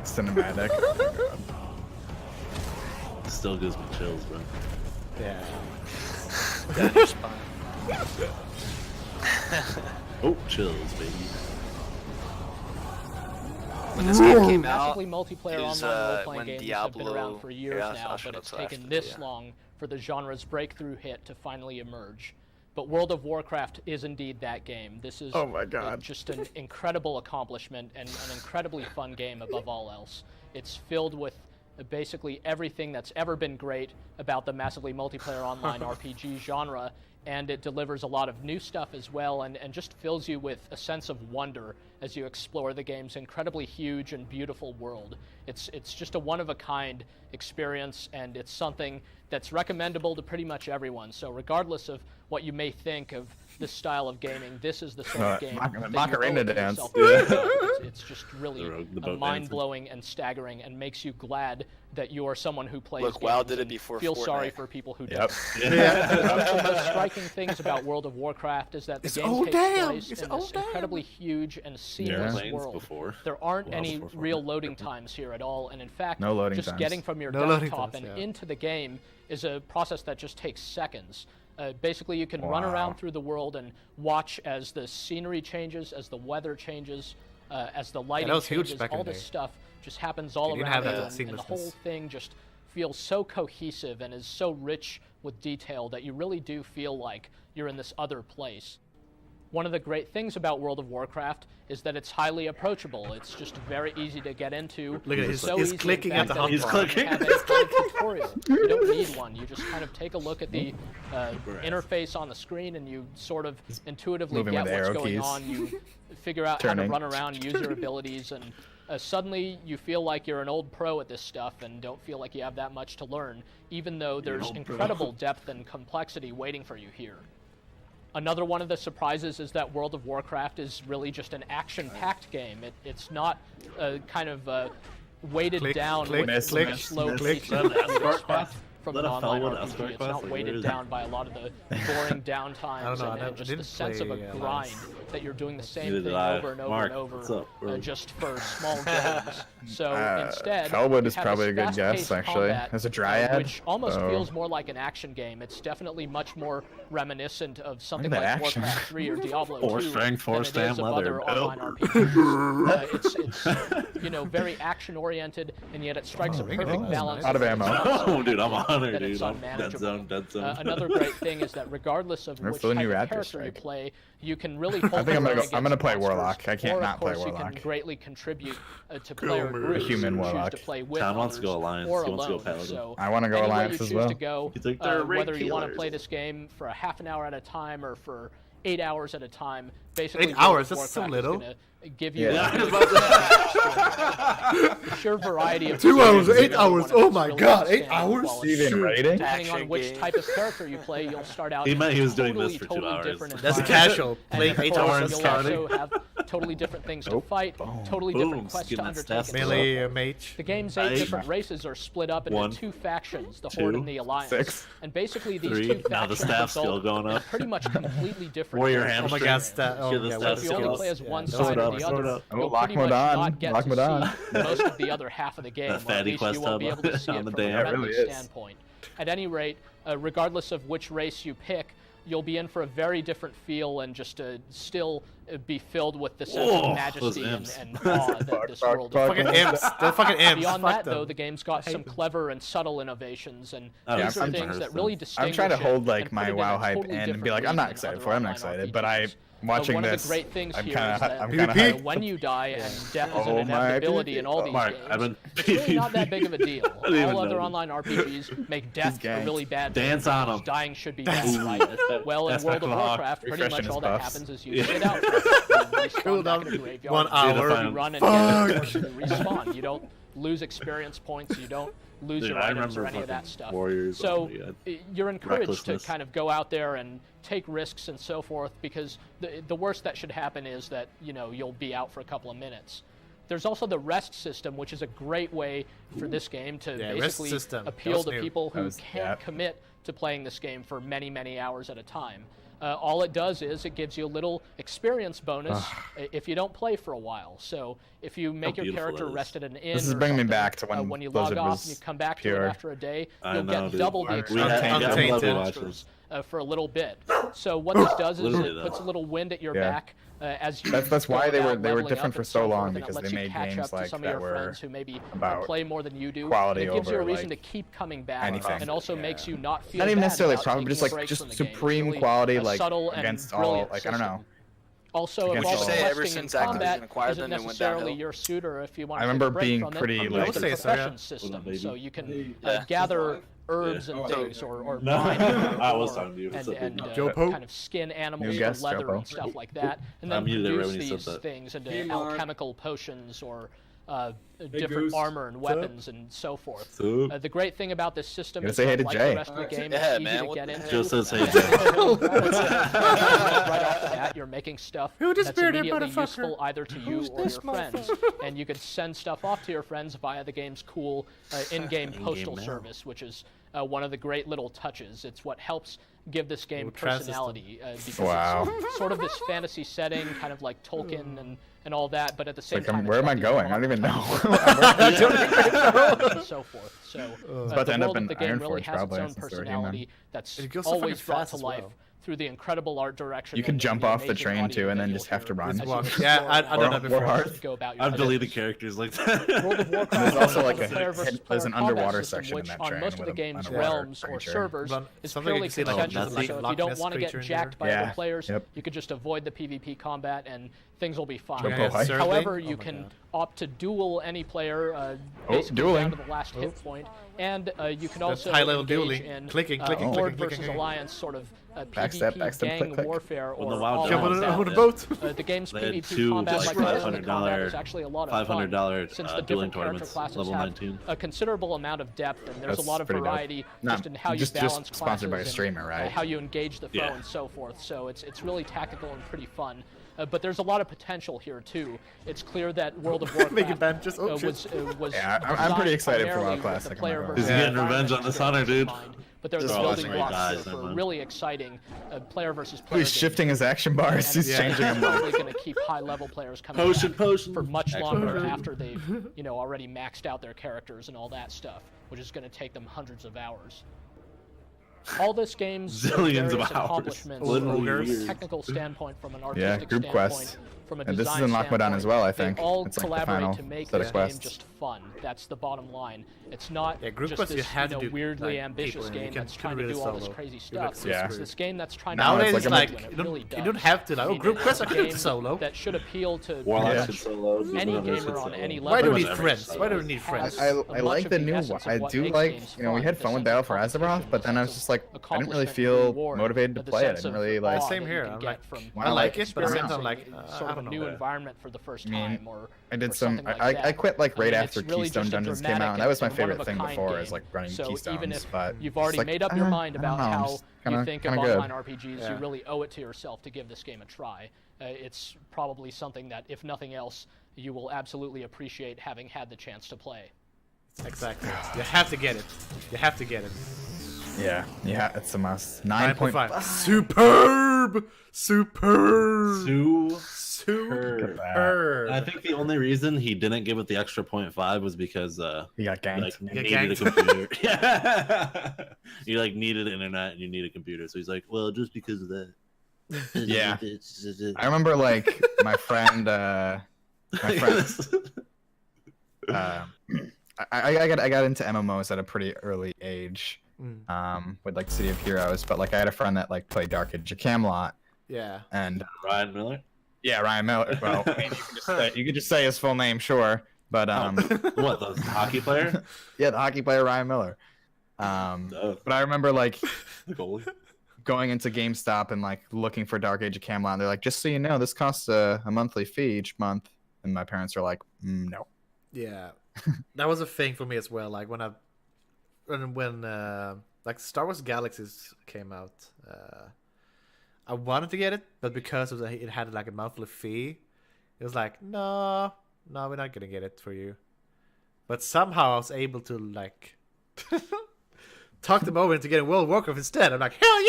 Cinematic. Still gives me chills, bro. Yeah. Oh, chills, baby. when this game came out, Massively multiplayer is, online role-playing when games Diablo, have been around for years now, I'll shut but up it's till taken after, this yeah. long for the genre's breakthrough hit to finally emerge. But World of Warcraft is indeed that game. This is Oh my God. just an incredible accomplishment and an incredibly fun game above all else. It's filled with basically everything that's ever been great about the massively multiplayer online RPG genre, and it delivers a lot of new stuff as well, and just fills you with a sense of wonder as you explore the game's incredibly huge and beautiful world. It's just a one-of-a-kind experience, and it's something that's recommendable to pretty much everyone. So regardless of what you may think of this style of gaming, this is the sort of game that you Macarena owe it to dance. yourself to check out. It's just really The boat mind-blowing and staggering, and makes you glad that you are someone who plays Look, games WoW did it and before feel Fortnite. sorry for people who Yep. don't. One of the most striking things about World of Warcraft is that the game takes place in this incredibly huge and seamless Planes world. before. There aren't Well, any before real Fortnite. loading times here at all, and in fact, No loading just times. getting from your No loading desktop times, and yeah. into the game is a process that just takes seconds. Basically, you can run around through the world and watch as the scenery changes, as the weather changes, as the lighting that was huge changes. back in All the this day. stuff just happens all You didn't around have you, that and the whole seamlessness. thing just feels so cohesive and is so rich with detail that you really do feel like you're in this other place. One of the great things about World of Warcraft is that it's highly approachable. It's just very easy to get into. Look at It's it, so he's easy, in clicking fact, at the that you He's don't clicking. have any kind of tutorial. You don't need one. You just kind of take a look at the interface on the screen, and you sort of intuitively moving get with what's arrow going keys. on. You figure out how to Turning. run around, use your abilities, and suddenly you feel like you're an old pro at this stuff and don't feel like you have that much to learn, even though there's old pro. incredible depth and complexity waiting for you here. Another one of the surprises is that World of Warcraft is really just an action-packed game. It's not kind of weighted Click, down click, with click, the slow click. pace that you would Escort expect class? from Is an that a online Felwood RPG. escort It's class? not Like, where weighted is down by a lot of the boring downtimes know, I and just the didn't sense of a play, grind Alliance. that you're doing the same Neither thing did I. over and over Mark, and over what's up? just for small gains. So instead, Felwood you is have probably this a good guess, fast-paced actually. combat, As a dryad, which almost so- feels more like an action game. It's definitely much more reminiscent of something Look like at that action. Warcraft 3 or Diablo 2 Four strength, four than it is stam of leather. other online RPGs. It's very action-oriented, and yet it strikes a ring it perfect is balance. nice. Out of ammo. Oh, dude, I'm on it, That it's dude. I'm dead unmanageable. zone, dead zone. Another great thing is that regardless of We're which still a type new of Raptor character you strike. play, you can really hold I think I'm your gonna own go- I'm gonna against play monsters, Warlock. I can't or, not of play course, You Warlock. can greatly contribute to player groups Human who choose Warlock. to play with Tom wants to go others Alliance. or He wants to go alone. Paladin. So I wanna go any way Alliance you as choose well. to go, He's like, they're whether you want to killers. play this game for a half an hour at a time or for 8 hours at a time, basically 8 World of hours? That's so Warcraft is little. gonna give you Yeah. the sheer variety of 2 hours, games 8 is hours. one of Oh its my really God, 8 outstanding hours? qualities. Even rating? Depending on Action which game. type of character you play, you'll start out He in meant a he was doing this totally, for 2 totally hours. different That's environment. casual. And Playing of 8 course, hours you'll starting. also have totally different things to fight, totally Boom, different quests skin to that undertake. staff and still. so Melee mage. the game's Eight. 8 different races are split up into 1, 2 factions, the 2, Horde and the Alliance. 6, And basically these 3. 2 Now the factions staff's still result going in up. pretty much completely different Warrior games. Oh my hamstring. God, stat. Oh, Get the yeah, stats what If you only skills. play as one Yeah, side or up, the sword other, up. Oh, you'll lock pretty much mode on, not get lock to mode on. see most of the other half of the game, or at fatty least you quest won't be hub able to see on it the from day. a It friendly really is. standpoint. At any rate, regardless of which race you pick, you'll be in for a very different feel and just still be filled with the sense Whoa, of majesty those and, imps. and awe that this Fuck, world fuck, Fucking affords. imps. They're fucking imps. Beyond Fuck that, them. though, the game's got hate some them. clever and subtle innovations, and Oh, these yeah, are I'm things that interested. really I'm distinguish trying to it hold like and put my it in WoW a hype totally in and be different like, I'm league not than excited other for it. I'm online excited, but I RPGs. watching One of this. the great things I'm here kind is of that I'm kind of PvP? hyped. when you die and death is Oh an my inevitability in all PvP. these Mark, games, I've been it's really not that big of a deal. didn't even All other know. online RPGs make death a ganked. really bad Dance thing on because 'em. dying should be bad, right? Well, in That's World of back to the hawk, Warcraft, pretty refreshing much his all that buffs. happens is you Yeah. sit out for a bit, you respawn Cool back down. in the graveyard, 1 hour. you run and get it, you respawn. You don't lose experience points, you don't lose Dude, your I items or remember any of that fucking stuff. Warriors. So oh my God. you're encouraged to Recklessness. kind of go out there and take risks and so forth, because the worst that should happen is that you'll be out for a couple of minutes. There's also the rest system, which is a great way for this game to Yeah, rest basically system. That appeal was to new. people who was- can't yeah. commit to playing this game for many, many hours at a time. All it does is it gives you a little experience bonus if you don't play for a while. So if you make your beautiful character that is. rest at an inn, This is or bringing me something, back to when you Blizzard log off was and you come back to pure. it after a day, I you'll know, get dude. double the We experience had- bonus Untainted. monsters for a little bit. So what this does is Literally, it puts a little wind at your Yeah. back as you. That's why go they were about they were leveling different up for and so forth, long and it because lets they you made catch games up to like some of that your were friends who maybe about play more than you do. quality And it gives you a over, reason like, to keep coming back, anything. and also makes you not feel not even bad necessarily about problem, taking just a like break from the game. It's supreme really quality, a like subtle and against all, brilliant like I don't system. know. Also, Against if all all- the Say ever questing in since Activision combat acquired isn't them, it went necessarily downhill. your suit, or if you want I to remember take a break being from pretty, it, like- there's a I would say so, profession yeah. system, Hold on, so baby. you can Yeah. gather herbs Yeah. and things, or No. mine I was or- talking to you. What's up, and baby? Jopo? kind of skin animals New for guest, leather Jopo. and stuff like that, and I then muted it right produce when you said these that. things into Hey, Mark. alchemical potions or different Goose. armor and What's up? weapons and so forth. So, The great thing about this system Gotta is say hey that, to like Jay. the rest of the game, Yeah, it's easy man, to what get the into. heck? Joe says hey, right off the bat, you're making stuff Who that's disappeared, immediately motherfucker? useful either to you or your friends, and you can send stuff off to your friends via the game's cool in-game postal mail. service, which is one of the great little touches. It's what helps give this game Ooh, trans personality because Wow. it's sort of this fantasy setting, kind of like Tolkien and all that, but at the same Like, time, where am I it's got going? these I don't even know. and so forth. So about the to end up world in of the game really Ironforge, has its probably, own since they're human. personality that's It goes so always fucking brought fast to as life well. through the incredible art direction. You can and jump the off the amazing train, audio too, and that then you'll just have to hear run. as Just you walk. explore Yeah, and I done that Or before. Hearth. go about your I've deleted business. characters like that. World of Warcraft There's also, like, has a player versus there's an player combat underwater system, section in which that on train most of with the an game's underwater realms or creature. servers But is something you purely can see, like, contentious. like, So if Loch you don't Ness want to get creature in jacked by there. other players, Yep. you could just avoid the PvP combat and things will be fine. Jopo, hi. Survey? However, Oh you my can God. opt to duel any player, basically dueling. down to the last hit point, and you can That's also high-level engage dueling. in Clicking, clicking, horde clicking, versus clicking. alliance sort of Backstab, PvP backstab, gang click, click. warfare Well, or the WoW all Jump Oh, on that. a yeah. boat. The game's They had PvP two, combat, like, like the combat $500 is actually a lot of fun. $500 Since the dueling different character tournaments, classes level have 19. a considerable amount of depth, and there's That's a lot of pretty dope. variety Not- just in how just you balance sponsored by a classes streamer, and, right? how you engage the foe Yeah. and so forth. So it's really tactical and pretty fun. But there's a lot of potential here too. It's clear that World of Warcraft Make it bad, just- oh, was Yeah, I'm pretty designed excited for primarily WoW Classic, with the I'm not player gonna lie. versus He's getting environment revenge on this experience honor, in dude. mind. But there's Just building watching where he blocks dies, here for never mind. really exciting player versus player. He's shifting his action bars. and He's it's changing them. probably going to keep high-level players coming Potion, back potion. for much Action longer bar. after they've, already maxed out their characters and all that stuff, which is going to take them hundreds of hours. All this game's Zillions of various hours. accomplishments Literally from a years. technical standpoint, from an Yeah, artistic group standpoint, quest. from a And this is design in Lockwood standpoint, as well, I they think. all It's like the collaborate final to make set of this game quests. just fun. That's the bottom line. It's not Yeah, group just quests you this have to do, weirdly like, ambitious people, and you game can that's trying to really do all this solo. crazy You get stuff. so Yeah. It's this game that's trying Now to it's Nowadays, like it's a- like when it you really don't does. have to. I Like, mean, group it's quests a are good game solo. that should appeal to Warlock Yeah. should solo. any Whatever gamer should on solo. any level. Why do we Pretty need much friends? every Why do we solo. need friends? I much like of the the new. essence of I what do makes like. games We fun, had the fun with sense Battle of for Azeroth, competition, but then the I was sense just of like, I didn't really accomplishment, feel reward, motivated to the play it. I sense didn't of really awe like. Same that here. you can I'm get like, from I like it, but at the same time, like, sort I of a don't new know. environment for the first I mean, time, or I did or some. something like I that. quit like right mean, after it's really Keystone just a Dungeons came out, dramatic and that was my and favorite thing one-of-a-kind before. Is game. like running So Keystones, even if but you've already it's like, made up your mind I don't about know, I'm how just you kinda- think of kinda good. online RPGs, Yeah. you really owe it to yourself to give this game a try. It's probably something that, if nothing else, you will absolutely appreciate having had the chance to play. Exactly. You have to get it. You have to get it. Yeah, it's a must. 9.5. 9.5. Superb! Superb! Superb. Superb! And I think the only reason he didn't give it the extra 0.5 was because He got ganked. like got needed a ganked. computer. Yeah. You like needed internet and you need a computer. So he's like, well, just because of that. Yeah. I remember like my friend. I got into MMOs at a pretty early age. With like City of Heroes, but like I had a friend that like played Dark Age of Camelot, Yeah. and Ryan Miller. yeah, Ryan Miller. Well, I mean, you could just say his full name, sure, but What, the hockey player? yeah, the hockey player Ryan Miller. Oh, But I remember like goalie. going into GameStop and like looking for Dark Age of Camelot. And they're like, just so you know, this costs a monthly fee each month, and my parents are like, no. Yeah. That was a thing for me as well. Like when like Star Wars Galaxies came out, I wanted to get it, but because it had like a monthly fee, it was like, no, we're not gonna get it for you. But somehow I was able to like talk them over into getting World of Warcraft instead. I'm like, hell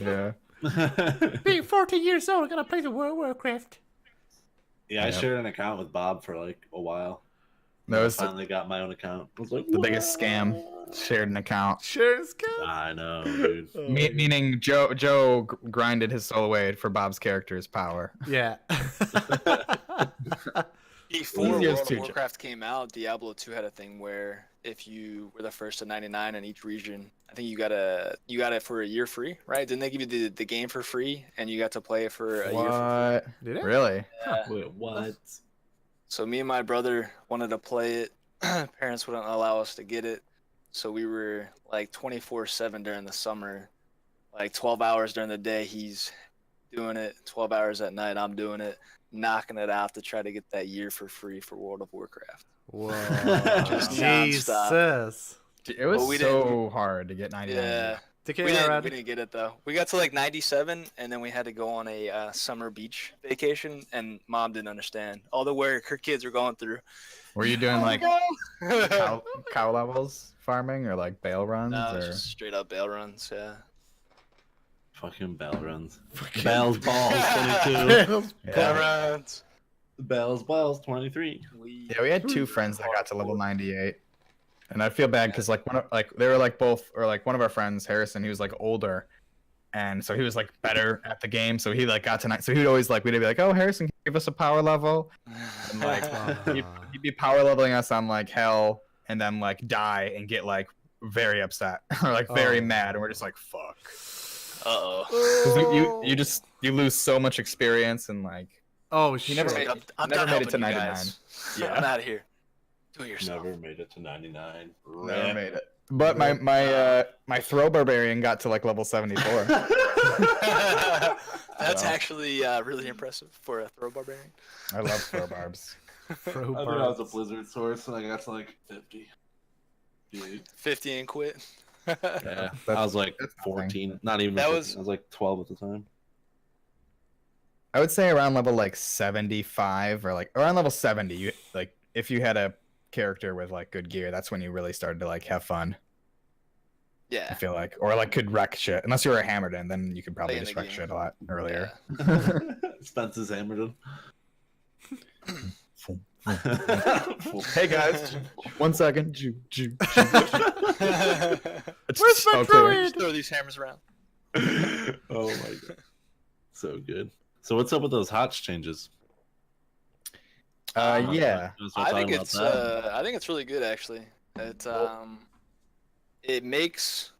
yeah! Yeah. Being 14 years old, I'm gonna play the World of Warcraft. Yeah, I Yep. shared an account with Bob for like a while. That was I finally got my own account. I was like, the biggest scam. shared an account. Shared account. I know, dude. Oh, Meaning Joe grinded his soul away for Bob's character's power. yeah. Before Easier World to of Warcraft came out, Diablo 2 had a thing where if you were the first to 99 in each region, I think you got it for a year free, right? Didn't they give you the game for free and you got to play it for a year for free? Did it? Really? Yeah. Wait, what? So me and my brother wanted to play it. Parents wouldn't allow us to get it. So we were like 24/7 during the summer, like 12 hours during the day. He's doing it, 12 hours at night. I'm doing it, knocking it out to try to get that year for free for World of Warcraft. Whoa. Just Jesus. It was But we so hard to get 99. Yeah. TK, We didn't get it though. We got to like 97, and then we had to go on a summer beach vacation, and Mom didn't understand all the work her kids were going through. Were you doing like No, cow levels farming or like bale runs? it's or... just straight up bail runs. Yeah. Fucking bell runs. Bells balls 22. Bail Yeah. runs. Bells balls 23. Yeah, we had two friends that got to level 98, and I feel bad because like they were like both, or like one of our friends, Harrison, he was like older, and so he was like better at the game, so he like got to so he'd always like we'd be like, oh, Harrison, give us a power level, and like he'd be power leveling us on like hell, and then like die and get like very upset or like very mad, and we're just like fuck. Uh-oh. You lose so much experience and like Oh, he shit. never I'm made it to 99. Yeah. I'm out of here. Do it yourself. Never made it to 99. Never made it. But my throw barbarian got to like level 74. That's actually really impressive for a throw barbarian. I love throw barbs. Throw I think I was a barbs. Blizzard source, and I got to like 50. Dude. 50 and quit. Yeah, I was like that's 14. Not even. That 15. was- I was like 12 at the time. I would say around level like 75 or like around level 70. You like if you had a character with like good gear, that's when you really started to like have fun. I Yeah. feel like, or like could wreck shit. Unless you were a Hammerden, then you could probably Play in just the wreck game. shit a lot earlier. Spence's Hammerton. Hey guys, 1 second. It's Where's so my clear. druid? Just throw these hammers around. Oh my god. So good. So what's up with those HOTS changes? Yeah. I think it's really good actually. It makes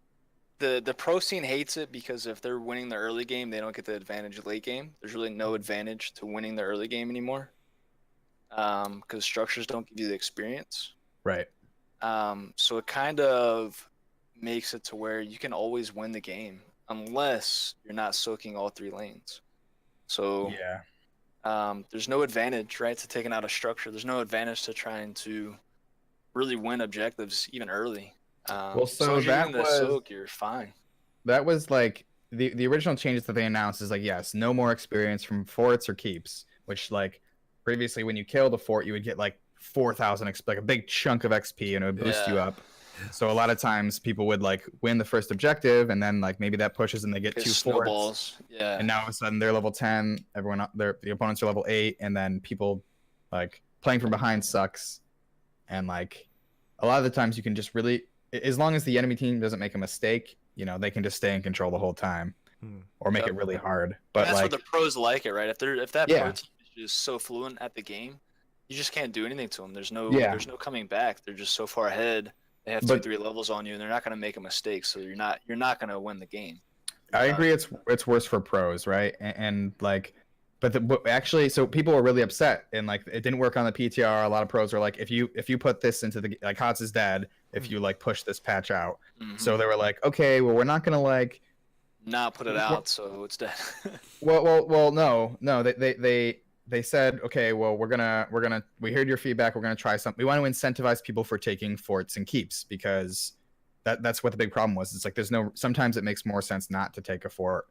the pro scene hates it because if they're winning the early game, they don't get the advantage late game. There's really no advantage to winning the early game anymore. Because structures don't give you the experience. Right. So it kind of makes it to where you can always win the game unless you're not soaking all three lanes. So Yeah. there's no advantage, right, to taking out a structure. There's no advantage to trying to really win objectives even early. Well, so so if you're that using the was soak, you're fine. that was like the original changes that they announced is like yes, no more experience from forts or keeps, which like previously when you killed a fort you would get like 4,000 like a big chunk of XP and it would boost you Yeah. up. So a lot of times people would like win the first objective and then like maybe that pushes and they get It 2 forts. snowballs. Yeah. And now all of a sudden they're level 10, the opponents are level 8, and then people like playing from behind sucks. And like a lot of the times you can just really, as long as the enemy team doesn't make a mistake, you know, they can just stay in control the whole time or make Yep. it really hard. But that's like where the pros like it, right? If that Yeah. pro team is just so fluent at the game, you just can't do anything to them. There's no Yeah. there's no coming back. They're just so far ahead. They have But- 2-3 levels on you, and they're not going to make a mistake. So you're not going to win the game. I agree it's worse for pros, right? And like but actually so people were really upset and like it didn't work on the PTR. A lot of pros were like if you put this into the like HOTS is dead if you like push this patch out. So they were like, okay, well we're not going to like not put it out, so it's dead. well no they said okay, well we heard your feedback, we're gonna try something. We want to incentivize people for taking forts and keeps because that's what the big problem was. It's like sometimes it makes more sense not to take a fort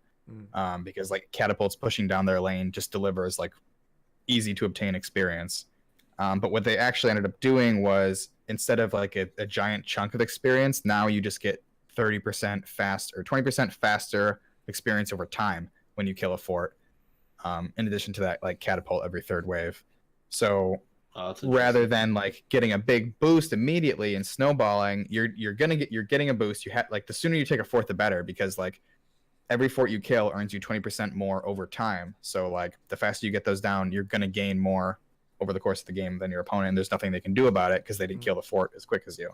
because like catapults pushing down their lane just delivers like easy to obtain experience. But what they actually ended up doing was instead of like a giant chunk of experience, now you just get 30% fast or 20% faster experience over time when you kill a fort. In addition to that, like catapult every third wave. So that's rather interesting. than like getting a big boost immediately and snowballing. You're getting a boost. You have like the sooner you take a fort, the better, because like every fort you kill earns you 20% more over time. So like the faster you get those down, you're gonna gain more over the course of the game than your opponent. There's nothing they can do about it because they didn't kill the fort as quick as you.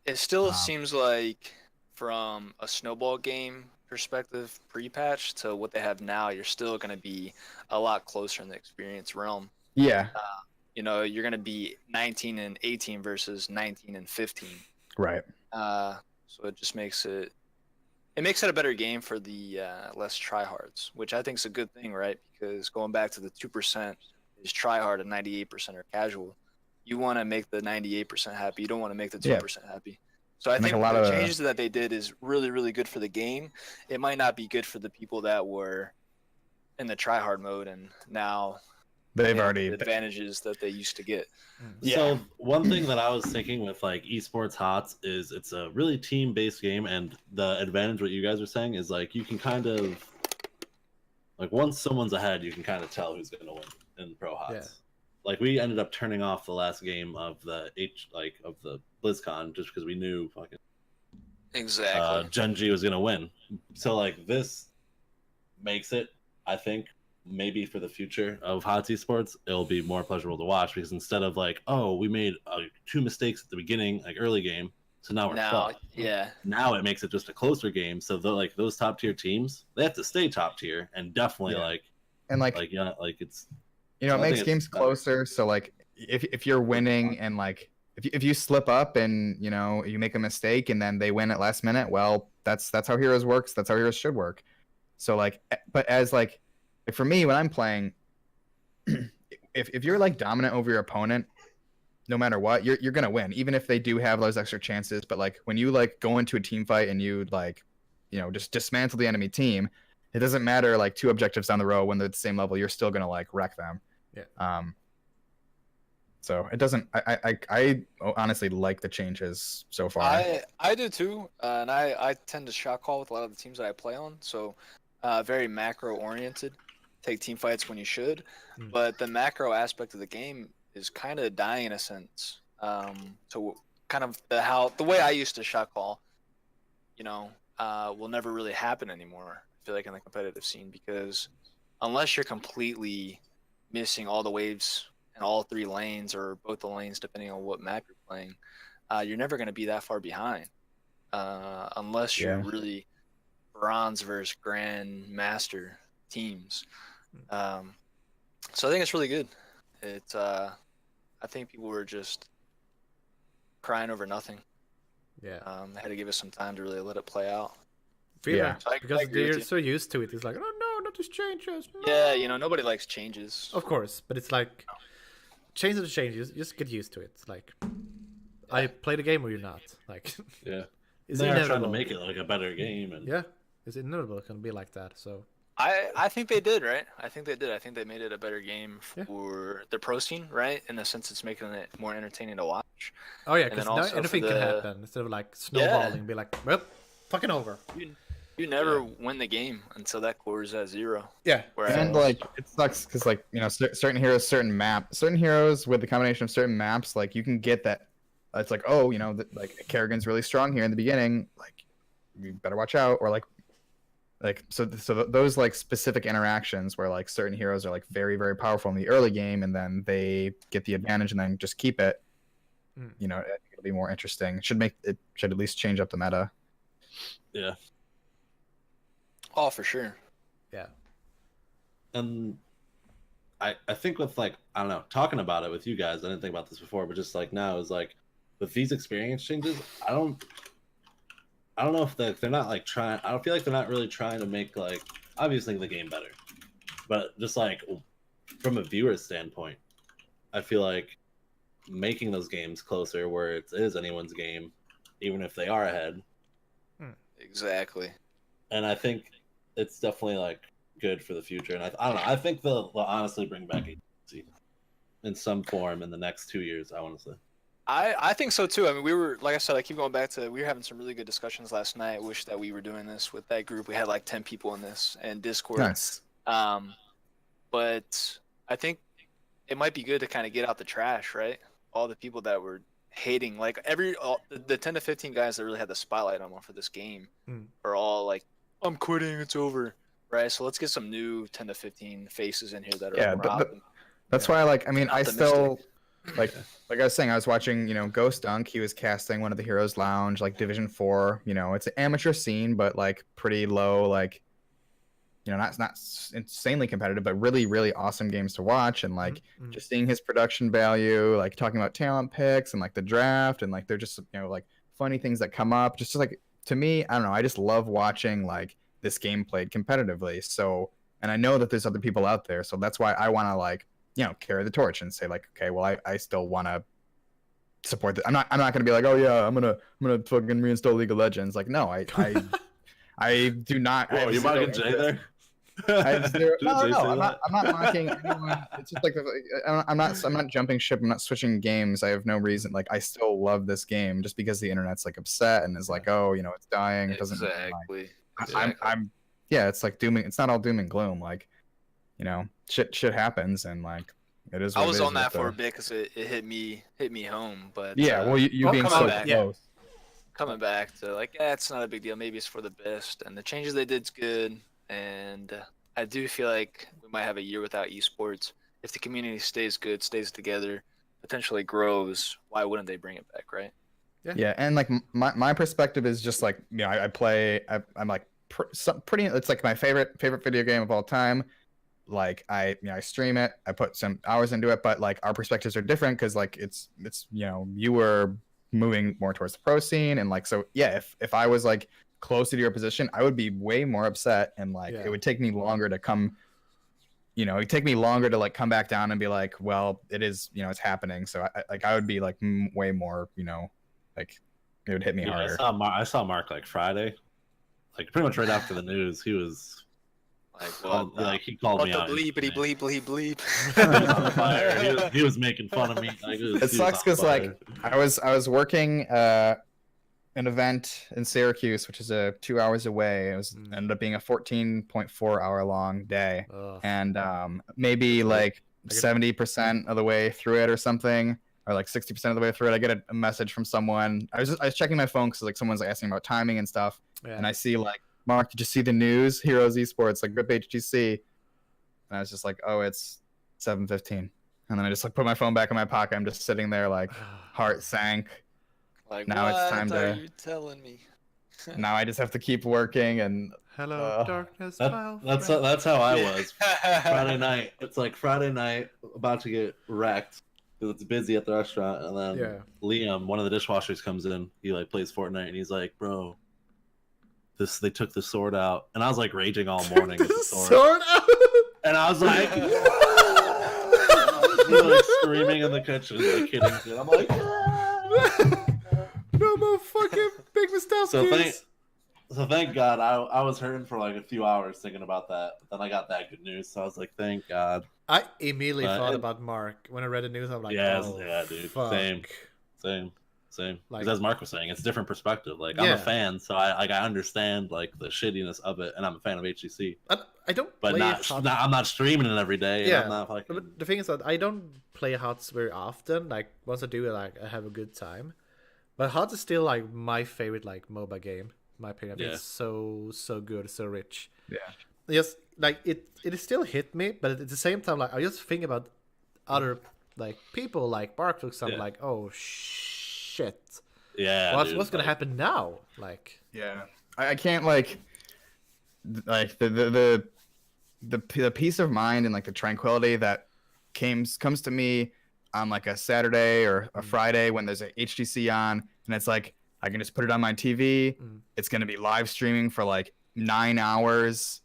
It still seems like from a snowball game perspective pre-patch to what they have now, you're still going to be a lot closer in the experience realm. Yeah. You know, you're going to be 19 and 18 versus 19 and 15. Right. So it just makes it a better game for the less tryhards, which I think is a good thing, right? Because going back to the 2% is tryhard and 98% are casual. You want to make the 98% happy. You don't want to make the 2% happy. So I think the changes that they did is really, really good for the game. It might not be good for the people that were in the tryhard mode and now they've already the advantages that they used to get. So one thing that I was thinking with like esports HOTS is it's a really team-based game, and the advantage what you guys are saying is like you can kind of like once someone's ahead, you can kind of tell who's going to win in pro HOTS. Yeah. Like we ended up turning off the last game of the BlizzCon just because we knew fucking Genji was gonna win. So like this makes it, I think, maybe for the future of HOTS esports, it'll be more pleasurable to watch because instead of like, oh, we made 2 mistakes at the beginning, like early game, so now we're fucked. Yeah. Now it makes it just a closer game. So like those top tier teams, they have to stay top tier and definitely it's. You know, it makes games closer. So like, if you're winning and like if you slip up and you know you make a mistake and then they win at last minute, well, that's how Heroes works. That's how Heroes should work. So like, but as like for me when I'm playing, if you're like dominant over your opponent, no matter what, you're gonna win, even if they do have those extra chances. But like when you like go into a team fight and you like, you know, just dismantle the enemy team. It doesn't matter like 2 objectives down the row when they're at the same level, you're still gonna like wreck them. Yeah. So it doesn't. I honestly like the changes so far. I do too, and I tend to shot call with a lot of the teams that I play on. So very macro oriented. Take team fights when you should, but the macro aspect of the game is kind of dying in a sense. So kind of the way I used to shot call, you know, will never really happen anymore. I feel like in the competitive scene because unless you're completely missing all the waves in all 3 lanes or both the lanes depending on what map you're playing, you're never going to be that far behind unless you're really bronze versus grand master teams. So I think it's really good. I think people were just crying over nothing. They had to give us some time to really let it play out. Yeah, so because they're so used to it. It's like, oh no, not these changes. No. Yeah, you know, nobody likes changes. Of course, but it's like changes to changes. Just get used to it. It's like I play the game or you're not. Like it's they're trying to make it like a better game, and it's inevitable. It's gonna be like that. So I think they did, right? I think they did. I think they made it a better game for the pro scene, right? In the sense it's making it more entertaining to watch. Oh yeah, because anything can happen. Instead of like snowballing, be like, well, fucking over. You never win the game until that core is at 0. Yeah. And like it sucks because like, you know, certain heroes with the combination of certain maps, like you can get that. It's like, oh, you know, like Kerrigan's really strong here in the beginning. Like you better watch out, or like so those like specific interactions where like certain heroes are like very, very powerful in the early game and then they get the advantage and then just keep it. You know, I think it'll be more interesting. It should at least change up the meta. Yeah. Oh, for sure. Yeah. And I think with like, I don't know, talking about it with you guys, I didn't think about this before, but just like now is like with these experience changes, I don't know if they're not like trying. I don't feel like they're not really trying to make like obviously the game better, but just like from a viewer's standpoint, I feel like making those games closer where it is anyone's game, even if they are ahead. Exactly. And I think it's definitely like good for the future. And I don't know. I think they'll honestly bring back agency in some form in the next 2 years. I want to say. I think so too. I mean, we were, like I said, I keep going back to, we were having some really good discussions last night. I wish that we were doing this with that group. We had like 10 people in this and Discord. Nice. But I think it might be good to kind of get out the trash, right? All the people that were hating, like the 10 to 15 guys that really had the spotlight on them for this game are all like, I'm quitting, it's over, right? So let's get some new 10 to 15 faces in here that are more that's why, like, I mean, I still, optimistic. like I was saying, I was watching, Ghost Dunk. He was casting one of the Heroes Lounge, like Division 4. It's an amateur scene, but like pretty low, like, not insanely competitive, but really, really awesome games to watch. And like just seeing his production value, like talking about talent picks and like the draft, and like they're just like funny things that come up. Just like, to me, I don't know, I just love watching like this game played competitively. So, and I know that there's other people out there, so that's why I want to like carry the torch and say like, okay, well, I still want to support I'm not going to be like, oh yeah, I'm gonna fucking reinstall League of Legends. Like, no, I do not. Whoa, you mocking Jay there? I have zero. No, I'm not mocking anyone. It's just like I'm not jumping ship. I'm not switching games. I have no reason. Like, I still love this game just because the internet's like upset and is like, oh, it's dying. It doesn't. Exactly. I'm yeah. It's like dooming. It's not all doom and gloom. Like, shit happens, and like it is. I was on that for a bit because it hit me home. But yeah, well, you being so close. Coming back to like, it's not a big deal. Maybe it's for the best, and the changes they did's good. And I do feel like we might have a year without esports. If the community stays good, stays together, potentially grows, why wouldn't they bring it back, right? Yeah, and like my perspective is just like, I play. I'm like pretty. It's like my favorite video game of all time. Like I stream it. I put some hours into it, but like our perspectives are different because like it's you were moving more towards the pro scene, and like, so yeah, if I was like closer to your position, I would be way more upset, and like it would take me longer to come, it'd take me longer to like come back down and be like, well, it is, it's happening. So I would be like way more, like it would hit me harder. I saw Mark like Friday, like pretty much right after the news. He was like, he called me out. Bleepity bleep bleep bleep. He was on fire. He was making fun of me. Like, it sucks because like I was working an event in Syracuse, which is 2 hours away. It was ended up being a 14.4 hour long day. And maybe like 70% of the way through it or something, or like 60% of the way through it, I get a message from someone. I was checking my phone because like someone's asking about timing and stuff, and I see like, Mark, did you see the news? Heroes Esports, like rip HGC. And I was just like, oh, it's 7:15. And then I just like put my phone back in my pocket. I'm just sitting there like heart sank. Like, now it's time to. What are you telling me? Now I just have to keep working and. Hello, darkness. That's how I was. Friday night. It's like Friday night, about to get wrecked because it's busy at the restaurant, and then Liam, one of the dishwashers, comes in. He like plays Fortnite, and he's like, "Bro, they took the sword out," and I was like raging all morning at the sword out, and I was like, he was like screaming in the kitchen, like hitting shit. I'm like, no more fucking big mistake. So thank God I was hurting for like a few hours thinking about that. But then I got that good news, so I was like, thank God. I immediately thought about Mark when I read the news. I'm like, yeah, dude, fuck. Same. Like, as Mark was saying, it's a different perspective. Like, I'm a fan, so I understand like the shittiness of it, and I'm a fan of HCC. I don't, but I'm not streaming it every day. Yeah, I'm not fucking... But the thing is that I don't play HOTS very often. Like once I do, like I have a good time. But HOTS is still like my favorite like MOBA game. In my opinion, it's so good, so rich. Yeah. Yes, like it still hit me, but at the same time, like I just think about other like people like Mark, for example, like, oh shit. Yeah. What's gonna happen now? Like. Yeah. I can't like the peace of mind and like the tranquility that comes to me on like a Saturday or a Friday when there's a HGC on, and it's like I can just put it on my TV. It's gonna be live streaming for like 9 hours.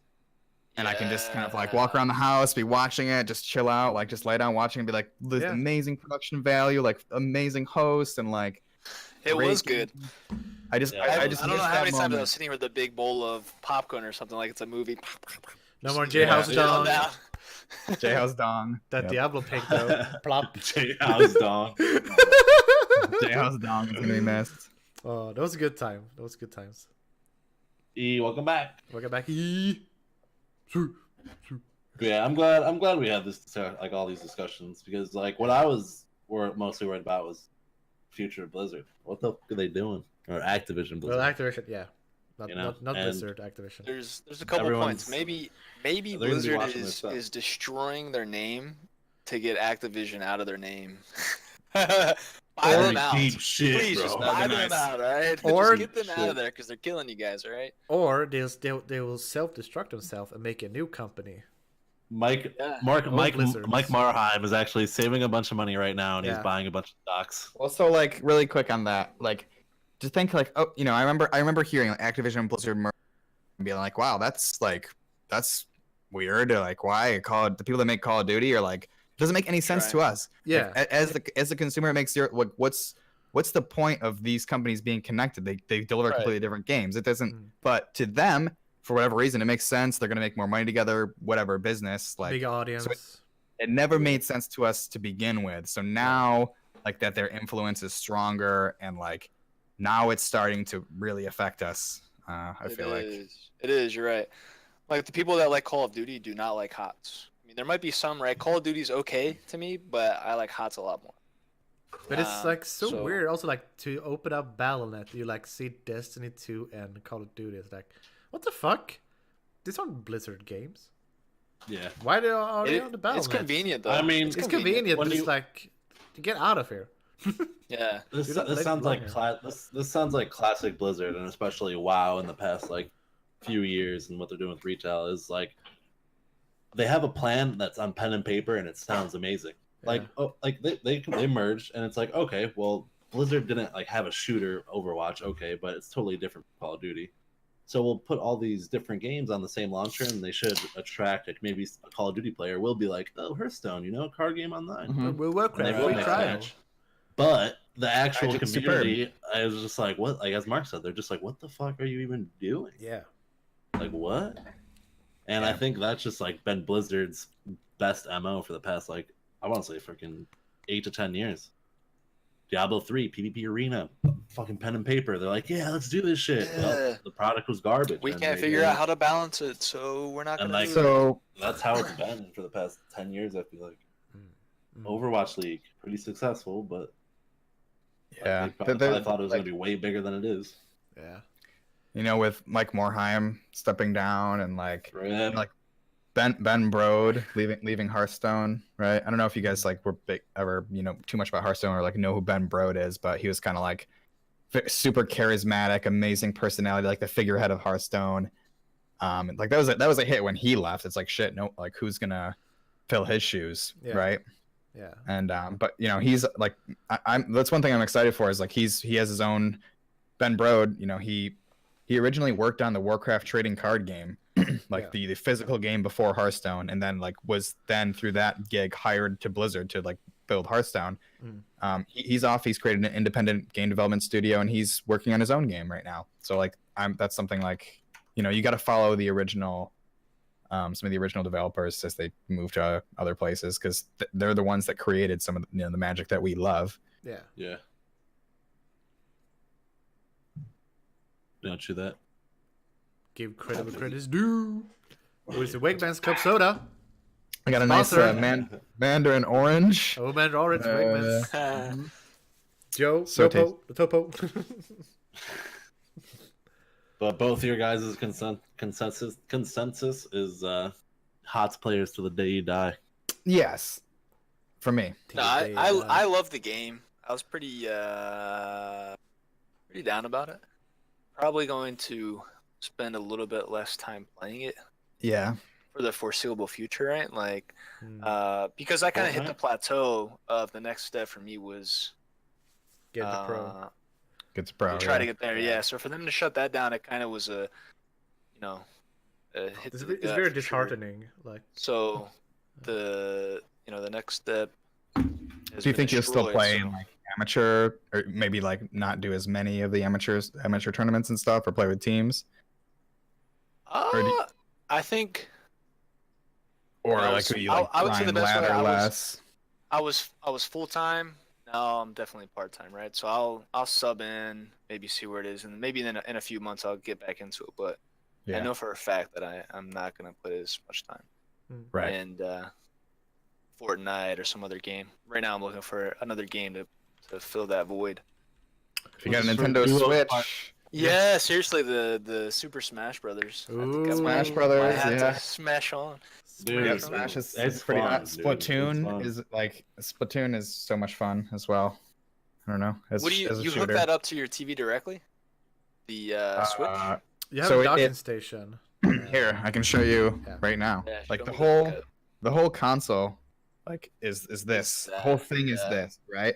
And I can just kind of like walk around the house, be watching it, just chill out, like just lay down watching and be like, this amazing production value, like amazing host, and like it was good. I don't know how many times I was sitting here with a big bowl of popcorn or something like it's a movie. No more J-House Dong. J-House Dong. That Diablo pick though. Plop. J-House Dong. J-House Dong is gonna be missed. Oh, that was a good time. That was good times. Welcome back. Welcome back. Yeah, I'm glad we had this like all these discussions because like what I was mostly worried about was future of Blizzard. What the fuck are they doing? Or Activision Blizzard. Well, Activision, yeah, not You know, not and Blizzard, Activision. There's a couple Everyone's- points. Maybe they're gonna be Blizzard watching their stuff. is destroying their name to get Activision out of their name. Buy them out. Deep shit, Please bro. just That'd buy be them nice. out, all right? Or- just get them out of there because they're killing you guys, all right? Or they will self-destruct themselves and make a new company. Mike Yeah. Mike Blizzards. Marheim is actually saving a bunch of money right now, and Yeah. he's buying a bunch of stocks. Well, so like really quick on that, like just think like, oh, you know, I remember hearing like Activision and Blizzard merge and being like, wow, that's weird. Or, like, why the people that make Call of Duty are like, it doesn't make any sense to Right. us. Yeah. Like, as the consumer, it makes what's the point of these companies being connected? They deliver Right. completely different games. It doesn't. Mm. But to them, for whatever reason, it makes sense. They're gonna make more money together. Whatever business, like Big audience. it never made sense to us to begin with. So now, like that, their influence is stronger, and like now it's starting to really affect us. I feel like It is. You're right. Like the people that like Call of Duty do not like HOTS. I mean, there might be some, right? Call of Duty's okay to me, but I like HOTS a lot more. But it's like so so- weird. Also, like to open up Battle.net, you like see Destiny 2 and Call of Duty. It's like, what the fuck? These aren't Blizzard games. Yeah. Why are they on the Battle.net? It's convenient though. I mean, It's convenient, When but it's you- like, to get out of here. Yeah. This, You don't this let sounds it like belong this sounds like classic Blizzard, and especially WoW in the past like few years, and what they're doing with retail is like they have a plan that's on pen and paper, and it sounds amazing. Like Yeah. oh, like they merged, and it's like okay, well Blizzard didn't like have a shooter Overwatch, okay, but it's totally different from Call of Duty. So we'll put all these different games on the same launcher, and they should attract like maybe a Call of Duty player will be like, oh, Hearthstone, you know, card game online. Mhm. We'll work And they with will free make trial. match. But the actual Magic's community, I was just like, what? Like as Mark said, they're just like, what the fuck are you even doing? Yeah. Like what? And I Yeah. think that's just like been Blizzard's best MO for the past like I want to say freaking 8 to 10 years. Diablo 3, PvP Arena, fucking pen and paper. They're like, yeah, let's do this shit. Well, Yeah. the product was garbage. We and can't they figure did- out how to balance it, so we're not And gonna like- do it. so. That's how it's been for the past 10 years. I feel like Mm. Overwatch League pretty successful, but Yeah, they probably thought it was gonna be way bigger than it is. Yeah. you know, with Mike Morheim stepping down and like Right? Like, Ben Brode leaving Hearthstone, right? I don't know if you guys like were ever too much about Hearthstone or like know who Ben Brode is, but he was kind of like super charismatic, amazing personality, like the figurehead of Hearthstone. Like that was a hit when he left. It's like shit, no, like who's gonna fill his shoes, Yeah. right? Yeah. And but he's like I'm that's one thing I'm excited for is like he has his own Ben Brode. He originally worked on the Warcraft trading card game, like Yeah. the physical game before Hearthstone, and then like was then through that gig hired to Blizzard to like build Hearthstone. He's off. He's created an independent game development studio, and he's working on his own game right now. So like that's something like you got to follow the original. Some of the original developers as they move to other places because they're the ones that created some of the magic that we love. Yeah. Yeah. Don't you that? Give credit where credit's due. Where's the Wegmans Club Soda? I got a nice Sponsor. Mandarin orange. Oh man, orange Wegmans. Joe, So Topo, the Topo. But both your guys' consensus is HOTS players to the day you die. Yes, for me. No, I love the game. I was pretty down about it. Probably going to spend a little bit less time playing it Yeah. for the foreseeable future, right? Like, Hmm. because I kind of hit Okay. the plateau of the next step for me was Get the pro. Gets pro. try to yeah. get there. Yeah. So for them to shut that down, it kind of was a hit It's, to the it's gut very for sure. disheartening. Like, So the next step. Do you think you'll still play in like amateur, or maybe like not do as many of the amateur tournaments and stuff, or play with teams, or do- I think or I like was- who you I- like I would say the grind best way ladder I was- less? I was full time. Now I'm definitely part time, right? So I'll sub in, maybe see where it is, and maybe in a few months I'll get back into it. But Yeah. I know for a fact that I'm not gonna put as much time. Right. and Fortnite or some other game. Right now, I'm looking for another game to fill that void. If you got a Just for Nintendo duo Switch, part- Yeah, seriously, the Super Smash Brothers. I think I Ooh. might, Smash Brothers, might have yeah. to smash on. Dude, yeah, it's Smash is it's pretty fun, hot. dude. It's Splatoon fun. is like Splatoon is so much fun as well. I don't know. As, What do you as a hook shooter. that up to your TV directly? The Switch. You have So a it- docking station. Here, I can show you Yeah. right now. Yeah, Like show the me whole hookup. the whole console, like is this. The whole that, thing is yeah. this, right?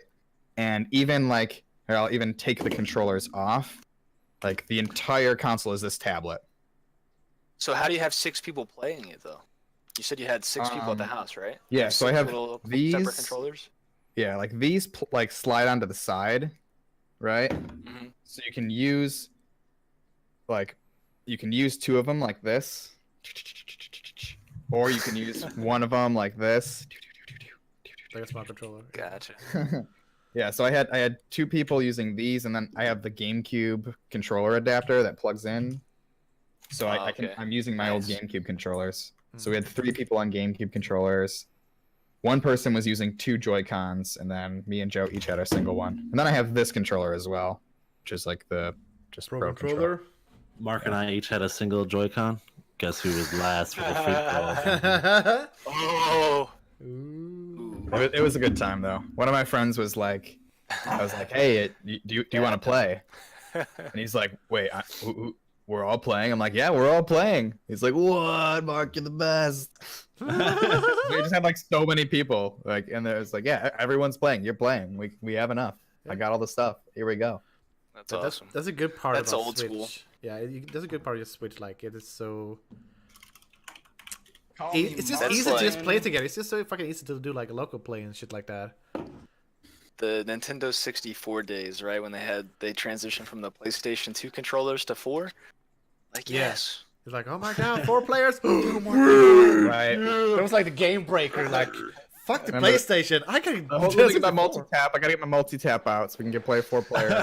And even like here, I'll even take the controllers off. Like the entire console is this tablet. So how do you have 6 people playing it though? You said you had 6 people at the Um, house, right? yeah, Like so I 6 have little these- separate controllers. Yeah, like these like slide onto the side, right? Hmm. So you can use like you can use 2 of them like this, or you can use one of them like this. Like a smart controller. Gotcha. Yeah, so I had 2 people using these, and then I have the GameCube controller adapter that plugs in. So I can, okay. I'm using my old Nice. GameCube controllers. So we had 3 people on GameCube controllers. One person was using 2 Joy-Cons, and then me and Joe each had our single one. And then I have this controller as well, which is like the just Pro pro controller. controller. Mark and I each had a single Joy-Con. Guess who was last for the free throw? Oh. Ooh. It was a good time though. One of my friends was like, I was like, "Hey, do you want to play?" And he's like, "Wait, we're all playing?" I'm like, "Yeah, we're all playing." He's like, "What, Mark? You're the best." We just had like so many people, like, and it was like, "Yeah, everyone's playing. You're playing. We have enough. I got all the stuff. Here we go." That's But awesome. That's a good part That's about old Switch. school. Yeah, that's a good part of your Switch. Like it is so. Call It's just That's easy to just like- play together. It's just so fucking easy to do like a local play and shit like that. The Nintendo 64 days, right? When they transitioned from the PlayStation 2 controllers to 4. Like, Yeah. yes. It's like, oh my god, 4 players. Right. That was like the game breaker. Like, fuck the Remember- PlayStation. I can The whole do thing about 64. multi-tap. I gotta get my multi-tap out so we can get play 4 players. You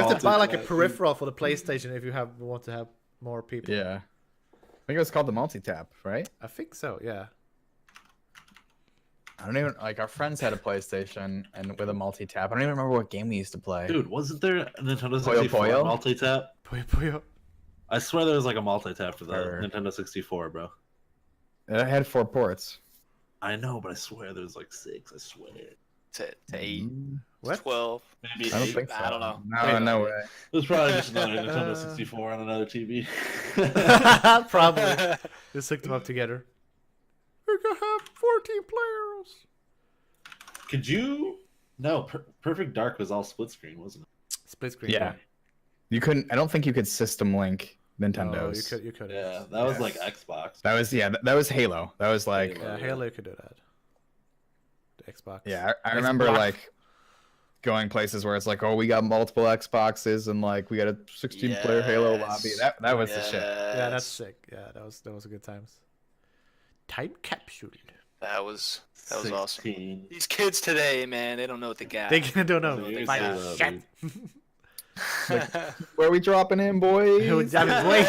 have to buy like a peripheral for the PlayStation if you want to have more people. Yeah. I think it was called the multi-tap, right? I think so. Yeah. I don't even like our friends had a PlayStation and with a multi-tap. I don't even remember what game we used to play. Dude, wasn't there a Nintendo Puyo 64 Puyo? multi-tap? Puyo Puyo. I swear there was like a multi-tap for the Or- Nintendo 64, bro. It had 4 ports. I know, but I swear there's like 6. I swear. To 8, What? 12. Maybe I don't 8. think so. I don't know. No, no way. It was probably just another Nintendo 64 on another TV. Probably. Just hook them up together. We could have 14 players. Could you? No, Perfect Dark was all split screen, wasn't it? Split screen. Yeah. You couldn't. I don't think you could system link No, Nintendos. you could. Yeah, that was Yes. like Xbox. That was that was Halo. That was like Halo. Yeah, Halo could do that. The Xbox. yeah. I remember Xbox. like going places where it's like, oh, we got multiple Xboxes and like we got a 16-player Halo lobby. That was the shit. Yeah, that's sick. Yeah, that was a good times. Time capsule. That was awesome. 16. These kids today, man, they don't know what they got. They don't know. Dude, Like, yeah, shit. Where we dropping in, boys? Who David Blaze?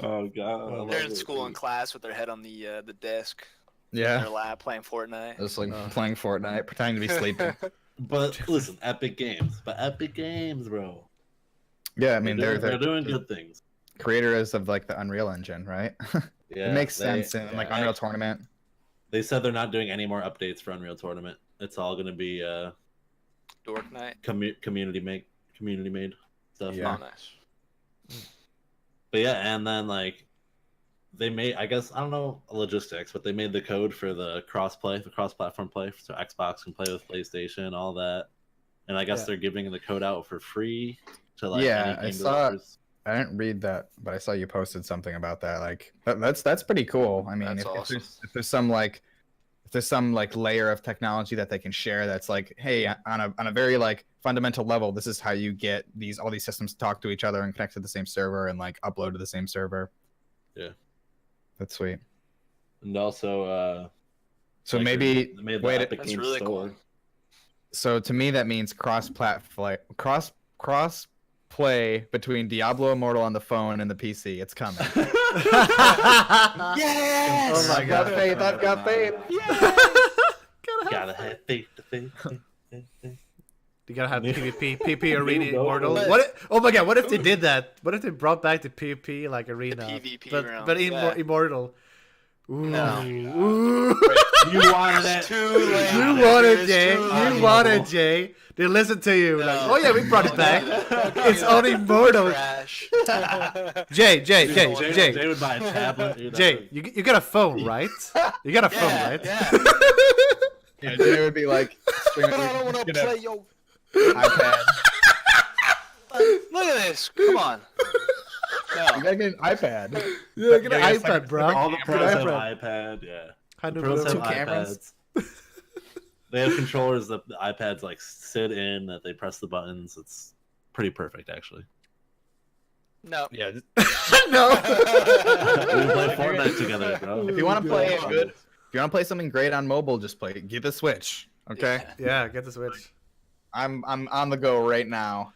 Oh god. I love They're in it, school in dude. class with their head on the desk, in Yeah, their lap, playing Fortnite. just like playing Fortnite, pretending to be sleeping. But listen, Epic Games. Bro. Yeah, I mean they're they're doing good things. creators of like the Unreal Engine, right? Yeah, It makes they- sense in yeah, like Unreal Tournament. They said they're not doing any more updates for Unreal Tournament. It's all going to be Dork Night. community made stuff. Yeah. Oh, nice. But yeah, and then like they made, I guess, I don't know logistics, but they made the code for the cross-platform play, so Xbox can play with PlayStation, all that. And I guess Yeah. they're giving the code out for free to like Yeah, any I game saw- developers. I didn't read that, but I saw you posted something about that. Like that's pretty cool. I mean, That's if, awesome. if there's some like layer of technology that they can share, that's like, hey, on a very like fundamental level, this is how you get all these systems to talk to each other and connect to the same server and like upload to the same server. Yeah. That's sweet. And also, So like, maybe they made the wait. Epic That's Games really Store. cool. So to me, that means cross play between Diablo Immortal on the phone and the PC. It's coming. Yes! Oh my I've got God. faith. I've got faith. Gotta have faith to faith. You gotta have PvP, PP Arena New goal. Immortal. What? Oh my God! What if they did that? What if they brought back the PvP like arena, PvP but realm, but yeah. Immortal? Ooh. No. Ooh. You wanted it. Too late. You want it, It's Jay. too You late. want it, Jay. They listen to you. Like, No. oh yeah, we brought it back. It's on Immortal. Trash. Jay, Jay would buy a tablet. Dude, Jay, you got a phone, right? You got a phone, Yeah, right? yeah. Yeah, Jay would be like, streaming, I don't want to get a play your. iPad. Look at this. Come on. You No. gotta get an iPad. Yeah, get an Yeah, it's iPad, like- bro. all the Get pros an have iPad. iPad. Yeah. Kind of Pros have blue. cameras. iPads. They have controllers that the iPads like sit in, that they press the buttons. It's pretty perfect, actually. No. Yeah. No. We can play Fortnite together, bro. If you want to play Yeah. good, if you want to play something great on mobile, just get the Switch. Okay. Yeah, get the Switch. I'm on the go right now,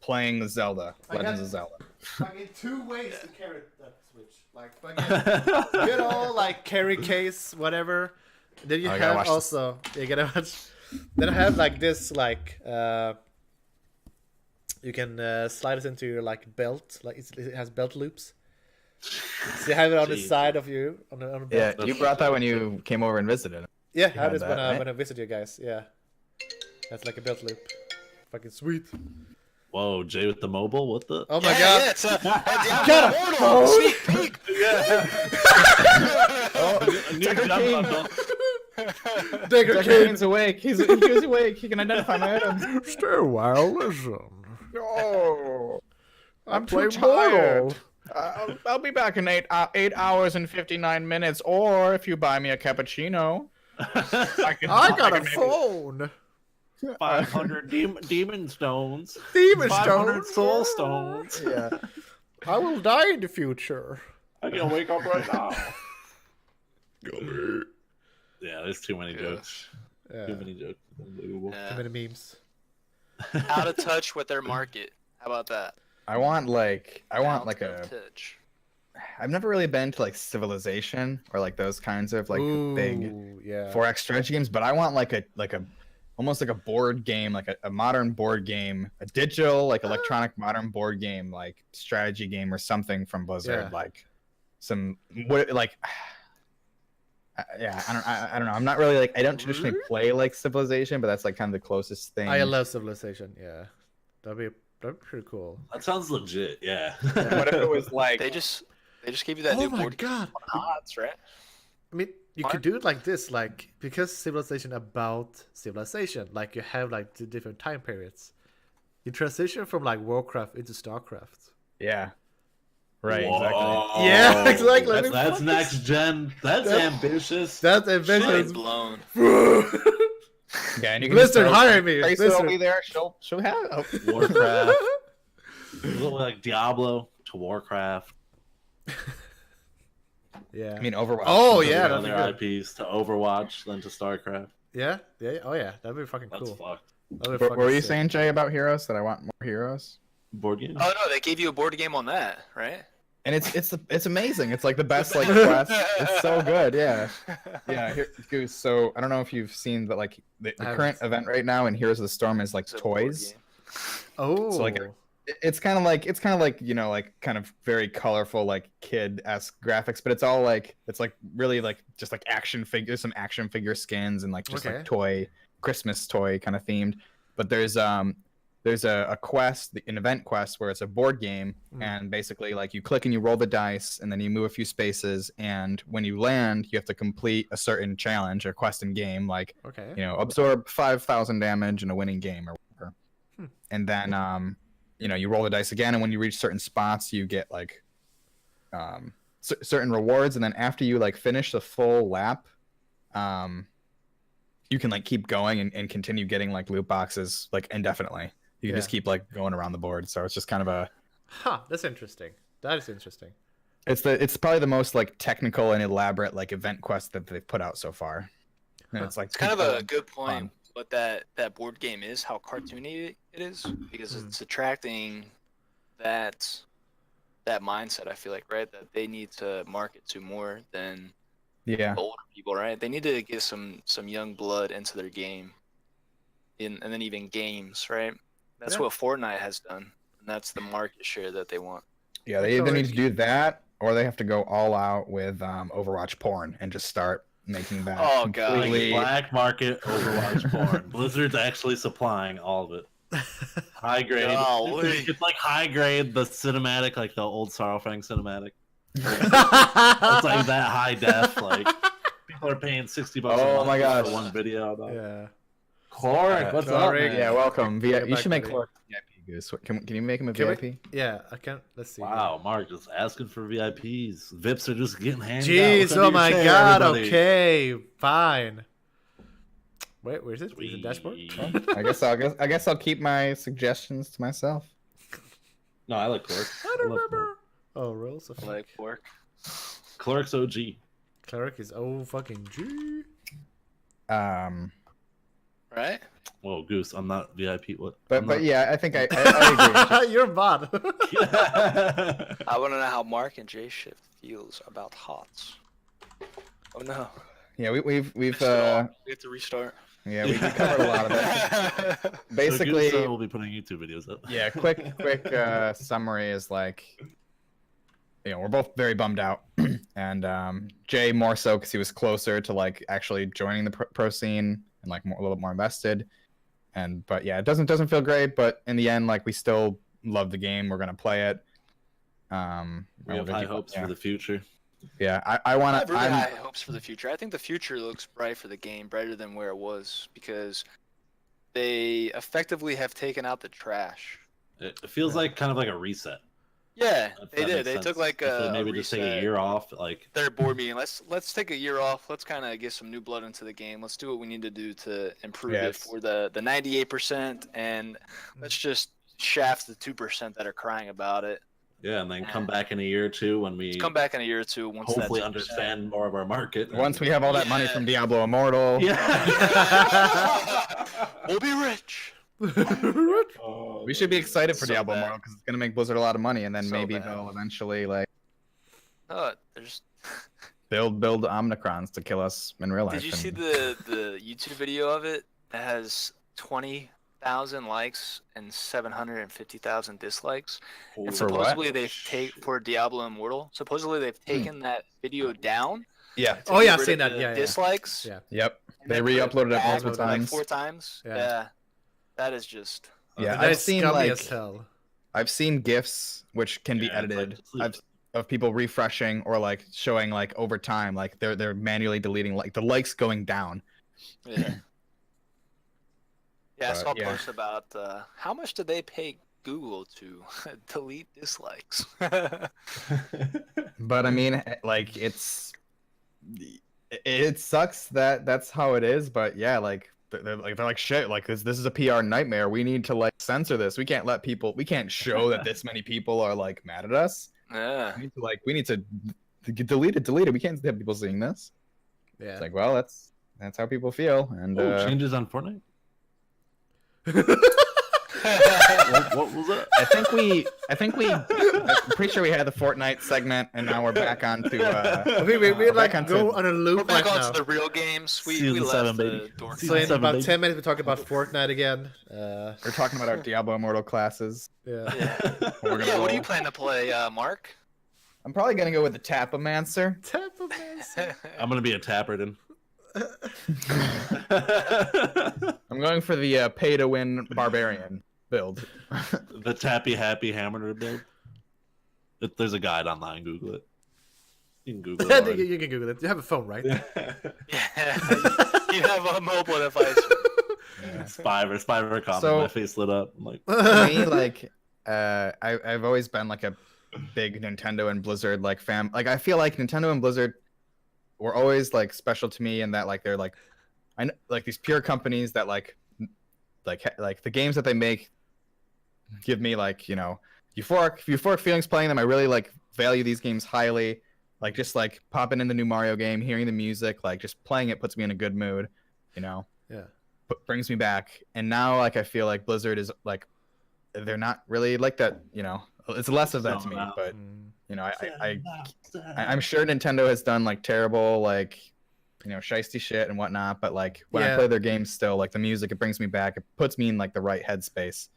playing the Zelda, I got- Legends of Zelda. Fucking 2 ways to carry that Switch. Like fucking good old like carry case, whatever. Then you Oh, I gotta have watch also you gotta watch. Then I have like this like you can slide it into your like belt, like it has belt loops. So you have it on the Jeez. side of you on the Yeah, belt. you brought that when you came over and visited. Yeah, I had had this that, right? when I visit you guys. Yeah, that's like a belt loop. Fucking sweet. Whoa, Jay with the mobile? What the? Oh my Yeah, God. yeah, it's a Got Immortal. Sneak peek. Decker King. Decker Decker King. King's awake. He's awake. He can identify my items. Stay a while, listen. Oh, I'm too too tired. I'll be back in 8 hours and 59 minutes. Or if you buy me a cappuccino, I got a can phone. 500 demon stones. Demon 500 stones. soul stones. Yeah. I will die in the future. I can wake up right now. Yeah, there's too many jokes. Yeah. Too many jokes. Unbelievable. Too many memes. Out of touch with their market. How about that? I want like Out a. of touch. I've never really been to like Civilization or like those kinds of like big Ooh, yeah. 4X strategy games, but I want like a almost like a board game, like a modern board game, a digital like electronic modern board game, like strategy game or something from Blizzard, Yeah. like some what like. Yeah, I don't know. I'm not really like I don't traditionally play like Civilization, but that's like kind of the closest thing. I love Civilization. Yeah, that'd be pretty cool. That sounds legit, yeah. What if it was like They just gave you that Oh new my board God. odds, right? I mean, you could do it like this, like because Civilization about civilization, like you have like the different time periods. You transition from like Warcraft into Starcraft. yeah, right, Whoa. exactly. Yeah, exactly. That's next gen. That's ambitious. That's Mind ambitious. blown. Yeah, and you can Blizzard, just hire me. Tracer will Blizzard. be there. She'll have. Warcraft. A little like Diablo to Warcraft. Yeah. I mean, Overwatch. Oh, yeah, that'd Other be IPs to Overwatch, then to StarCraft. Yeah. Oh yeah. That'd be fucking That's cool. fucked. That'd be What were fucking you sick. saying, Jay, about heroes? That I want more heroes. Board game. Oh no, they gave you a board game on that, right? And it's amazing. It's like the best like quest. It's so good. Yeah. Yeah. Here, Goose. So I don't know if you've seen, but like the I haven't current seen event right now in Heroes of the Storm is like It's a board toys. game. Oh. So, like, It's kind of like you know like kind of very colorful like kid-esque graphics, but it's all like really like just like action figures, some action figure skins and like just Okay. like toy Christmas toy kind of themed. But there's a quest, an event quest where it's a board game, and basically like you click and you roll the dice, and then you move a few spaces, and when you land, you have to complete a certain challenge or quest in game, like Okay. you know absorb 5,000 damage in a winning game or whatever. And then you know you roll the dice again, and when you reach certain spots, you get like certain rewards, and then after you like finish the full lap, you can like keep going and continue getting like loot boxes like indefinitely. You can just keep like going around the board. So it's just kind of a That's interesting. That is interesting. it's probably the most like technical and elaborate like event quest that they've put out so far. And it's like It's kind of a good point. fun. What that board game is, how cartoony it is, because it's attracting that mindset. I feel like, right, that they need to market to more than Yeah. older people, right? They need to get some young blood into their game, and then even games, right? That's what Fortnite has done, and that's the market share that they want. Yeah, they either need to do that or they have to go all out with Overwatch porn and just start making that Oh, God. completely. Black market Overwatch porn. Blizzard's actually supplying all of it. High grade. Golly. It's like high grade, the cinematic, like the old Sorrowfang cinematic. It's like that high def. Like people are paying $60 a Oh month my gosh. for one video. Yeah. Clark, what's up? Clark. Man? Yeah, welcome. You Welcome should back, make buddy. Clark VIP, Goose. Can you make him a Can we- VIP? Yeah, I can. Let's see. Wow, Mark just asking for VIPs. VIPs are just getting handed out. Jeez, Look under oh your my chair, god, everybody. okay, fine. Wait, where's it? Is it dashboard? Sweet. I guess I'll keep my suggestions to myself. No, I like Clark. I don't love remember. Oh, rules of Like work. Clark's OG. Cleric is oh fucking G. Right? Whoa, Goose, I'm not VIP. What? But yeah, I think I agree. You're a bot. I want to know how Mark and JShift feels about HOTS. Oh no. Yeah, we've We have to restart. yeah we covered a lot of it. Basically, so Goose, we'll be putting YouTube videos up. yeah. Quick summary is like, we're both very bummed out, and Jay more so because he was closer to like actually joining the pro scene and like a little bit more invested. But yeah, it doesn't feel great. But in the end, like we still love the game. We're gonna play it. We have high hopes for the future. Yeah, I want I have to. really high hopes for the future. I think the future looks bright for the game, brighter than where it was, because they effectively have taken out the trash. It feels like kind of like a reset. Yeah, If they that did. makes They sense. took like If they a maybe just take a reset. year off. Like Their board meeting. Let's take a year off. Let's kind of get some new blood into the game. Let's do what we need to do to improve it for the 98%, and let's just shaft the 2% that are crying about it. yeah, and then come back in a year or two when we Let's come back in a year or two once hopefully that's understand more of our market. once we have all that money Yeah. from Diablo Immortal. Yeah. we'll be rich. We should be excited for So Diablo bad. Immortal because it's gonna make Blizzard a lot of money, and then So maybe bad. they'll eventually like There's. build Omnicrons to kill us in real life. Did you see and- the YouTube video of it? It has 20,000 likes and 750,000 dislikes. And For what? supposedly they've taken for Diablo Immortal. Supposedly they've taken that video down. Yeah. to Oh, get yeah, I've rid seen of that. the Yeah, yeah. dislikes. Yeah. Yep. and They then put re-uploaded it back multiple like times. 4 times. Yeah. Yeah. That is just. Yeah, That I've is seen scummy like as hell. I've seen GIFs which can be Yeah, it's like edited to sleep. of people refreshing or like showing like over time, like they're manually deleting like the likes going down. Yeah. Yeah, I But, saw a yeah. post about how much did they pay Google to delete dislikes. But I mean, like it sucks that that's how it is. But yeah, like they're like shit. Like this is a PR nightmare. We need to like censor this. We can't let people. We can't show that this many people are like mad at us. Yeah. We need to delete it. We can't have people seeing this. Yeah. It's like, well, that's how people feel. And changes on Fortnite. What was that? I think I'm pretty sure we had the Fortnite segment, and now we're back on to. we like back onto- go on a We're loop back right onto now. the real games. We Season left 7, the baby. dork. So in 7, about baby. 10 minutes we talk about Fortnite again. We're talking about our Diablo Immortal classes. Yeah. Yeah. We're gonna Yeah, what do you roll. plan to play, Mark? I'm probably gonna go with the Tapomancer. I'm gonna be a Tapperton. I'm going for the pay to win barbarian build. The Tappy Happy Hammer build. There's a guide online. Google it. You can Google it. you can Google it. You have a phone, right? Yeah, you have a mobile device. Spiver comment. So- My face lit up. I'm like, For me, like, I've always been like a big Nintendo and Blizzard like fan. Like, I feel like Nintendo and Blizzard were always like special to me in that like they're like, I know, like these pure companies that like the games that they make give me like euphoric feelings playing them. I really like value these games highly. Like just like popping in the new Mario game, hearing the music, like just playing it puts me in a good mood. Yeah. Brings me back. And now like I feel like Blizzard is like they're not really like that. It's less of that to me, Somehow. but you know, Send I'm sure Nintendo has done like terrible, like, you know, shiesty shit and whatnot, but like when I play their games still, like the music, it brings me back, it puts me in like the right headspace.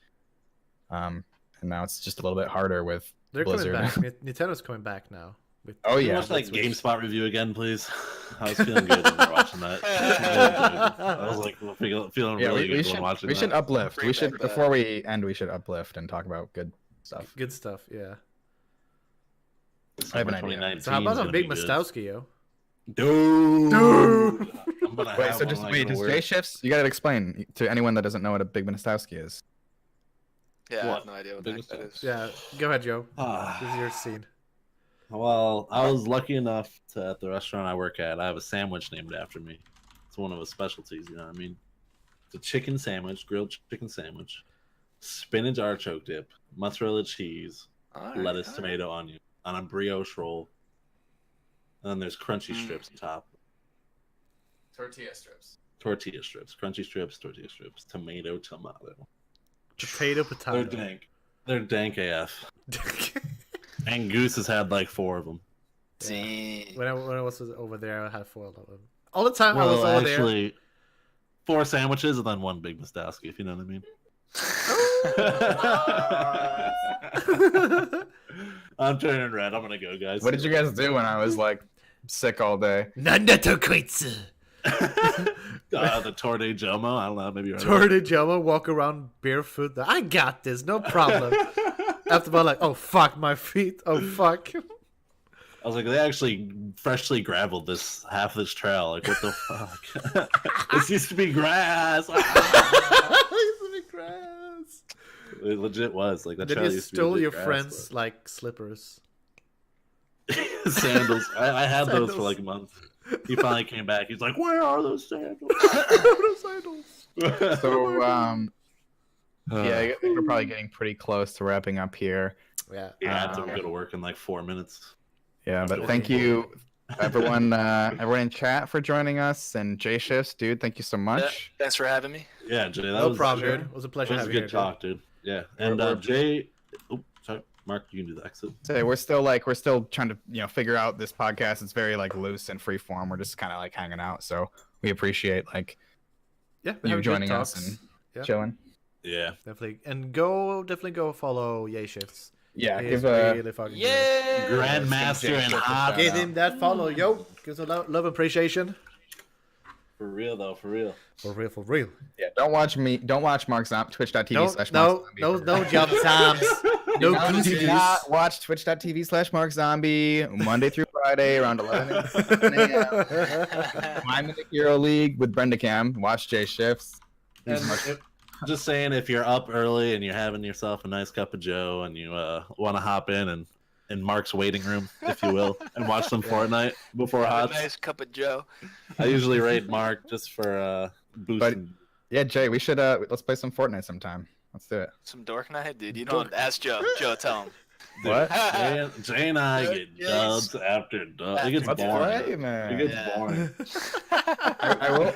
And now it's just a little bit harder with Blizzard. Coming back. Nintendo's coming back now. Oh yeah. Watch like GameSpot review again, please. I was feeling good when we were watching that. I was like feeling really good when watching that. We should uplift. Bring We should back before we end. We should uplift and talk about good stuff. Good stuff, yeah. I have an idea. 2019 So how about is a gonna big be good. Mastowski, yo? Dude. I'm gonna Wait, have so one just like wait, a does word. JShifts? You gotta explain to anyone that doesn't know what a big Mastowski is. Yeah, I What? have no idea what the Biggest heck that is. Yeah, go ahead, Joe. Ah. This is your scene. Well, I was lucky enough to, at the restaurant I work at, I have a sandwich named after me. It's one of his specialties, you know what I mean? It's a chicken sandwich, grilled chicken sandwich, spinach artichoke dip, mozzarella cheese, lettuce, tomato, onion, on a brioche roll. And then there's crunchy strips on top. Tortilla strips. Tortilla strips, crunchy strips, tortilla strips, tomato. Potato. They're dank. They're dank AF. And Goose has had like 4 of them. Dang. When I was over there, I had 4 of them. All the time I was Well, over actually, 4 sandwiches and then 1 big Mastowski, if you know what I mean. I'm turning red. I'm gonna go, guys. What did you guys do when I was like sick all day? Nanatokuitsu. The Torde Jomo? I don't know. Maybe you're right. Torty Jama walk around barefoot. I got this, no problem. After about like, oh fuck my feet. Oh fuck. I was like, they actually freshly graveled this half this trail. Like, what the fuck? This used to be grass. It legit was like that. Then trail you used to be stole legit your grass, friends like slippers. but- sandals. I had those for Sandals. like a month. He finally came back. He's like, "Where are those sandals?" So yeah, I think we're probably getting pretty close to wrapping up here. Yeah. Yeah, I have to go to work in like 4 minutes. Yeah, but thank you, everyone in chat for joining us, and JShifts, dude, thank you so much. Thanks for having me. Yeah, Jay, that No was problem, sure. dude. It was a It pleasure was a having you good here, talk, dude. Yeah, and Jay. Oh, sorry, Mark, you can do the exit. So we're still trying to figure out this podcast. It's very like loose and free form. We're just kind of like hanging out, so we appreciate like Yeah, you having good joining talks. us and Yeah. chilling. Yeah, Definitely, and definitely go follow JShifts. Yeah, He give is a really fucking good. Yeah. Grandmaster and hot. Give him that follow, yo. Give some love and appreciation. For real though, for real. For real, for real. Yeah, don't watch Mark Zombie, twitch.tv/Mark No jump times. No Do goosies. not watch twitch.tv/Mark Zombie Monday through Friday around 11 a.m. I'm in the Hero League with Brenda Cam. Watch JShifts. And just saying, if you're up early and you're having yourself a nice cup of Joe and you want to hop in Mark's waiting room, if you will, and watch some Fortnite before Have Hots. a nice cup of Joe. I usually raid Mark just for boosting. Yeah, Jay, we should let's play some Fortnite sometime. Let's do it. Some dork night, dude. You don't ask Joe. Joe, tell him. What? Jay and I get dubs after dubs. It gets Let's boring. play, man. It gets Yeah. boring.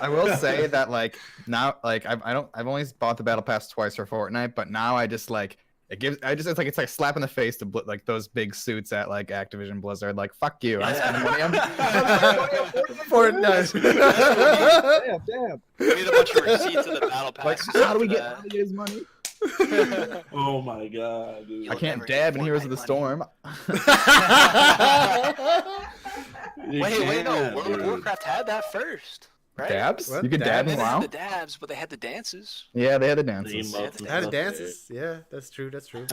I will say that like now like I've only bought the battle pass twice for Fortnite, but now I just like it's like a slap in the face to like those big suits at like Activision Blizzard. Like fuck you, I'm spending money on Fortnite. damn. We need a bunch of receipts of the battle pass. Like how do we get his money? Oh my god, dude. I can't dab in Heroes of the Storm. You Wait, no. can't, World of dude. Warcraft had that first, right? Dabs? What? You could dab Dabs? in They had WoW? the dabs, but they had the dances. Yeah, they had the The dances. emotes and Had stuff, dances? Yeah, that's true. That's true.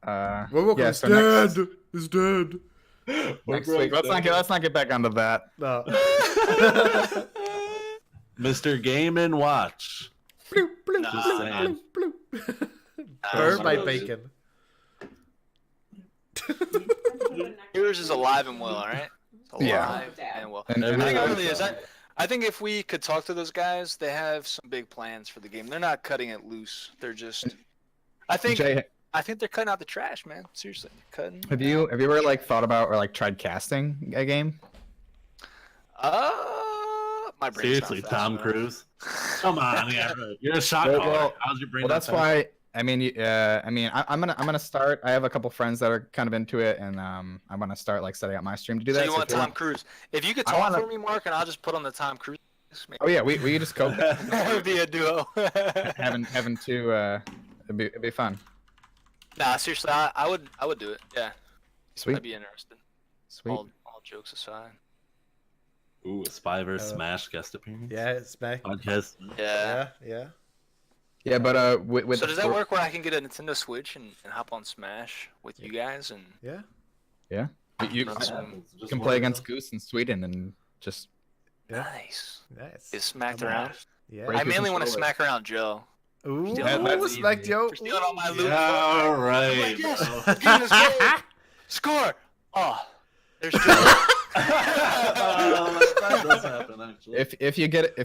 Yeah, Is so dead. Is dead. next week. Let's not get back onto that. No. Mr. Game and Watch. Bloop, bloop, Nah. Just saying. bloop, bloop. Nah, Burned by really. bacon. Yours is alive and well, all right? It's Yeah. alive and well. And I think it every- really is. I think if we could talk to those guys, they have some big plans for the game. They're not cutting it loose. They're just. I think Jay, they're cutting out the trash, man. Seriously, they're cutting. have you ever like thought about or like tried casting a game? My brain's Seriously, not fast Tom enough. Cruise. Come on, yeah, you're a shot Well, caller. well, How's your brain? Well, not that's fast? why I'm gonna start. I have a couple friends that are kind of into it, and I'm gonna start like setting up my stream to do So that. you want if Tom Cruise? If you could I talk wanna- for me, Mark, and I'll just put on the Tom Cruise. Oh yeah, we could just cope. That would be a duo. having two. It'd be fun. Nah, seriously, I would do it. Yeah, Sweet. I'd be interested. Sweet. All jokes aside. Ooh, a Spy vs. Smash guest appearance. Yeah, it's back. Podcast. Yeah. Yeah. Yeah, but with So does that work where I can get a Nintendo Switch and hop on Smash with you guys and Yeah. Yeah. You That's can play against Goose in Sweden and just. Yeah. nice. Nice. Get smacked Come on. around. Yeah. Break I your mainly want to controller. smack around Joe. Ooh, That's smack easy. Joe. For stealing all my loot. Yeah, all right. Like, yes, bro. let's get in this game. Score! Oh, there's Joe. That does happen actually. If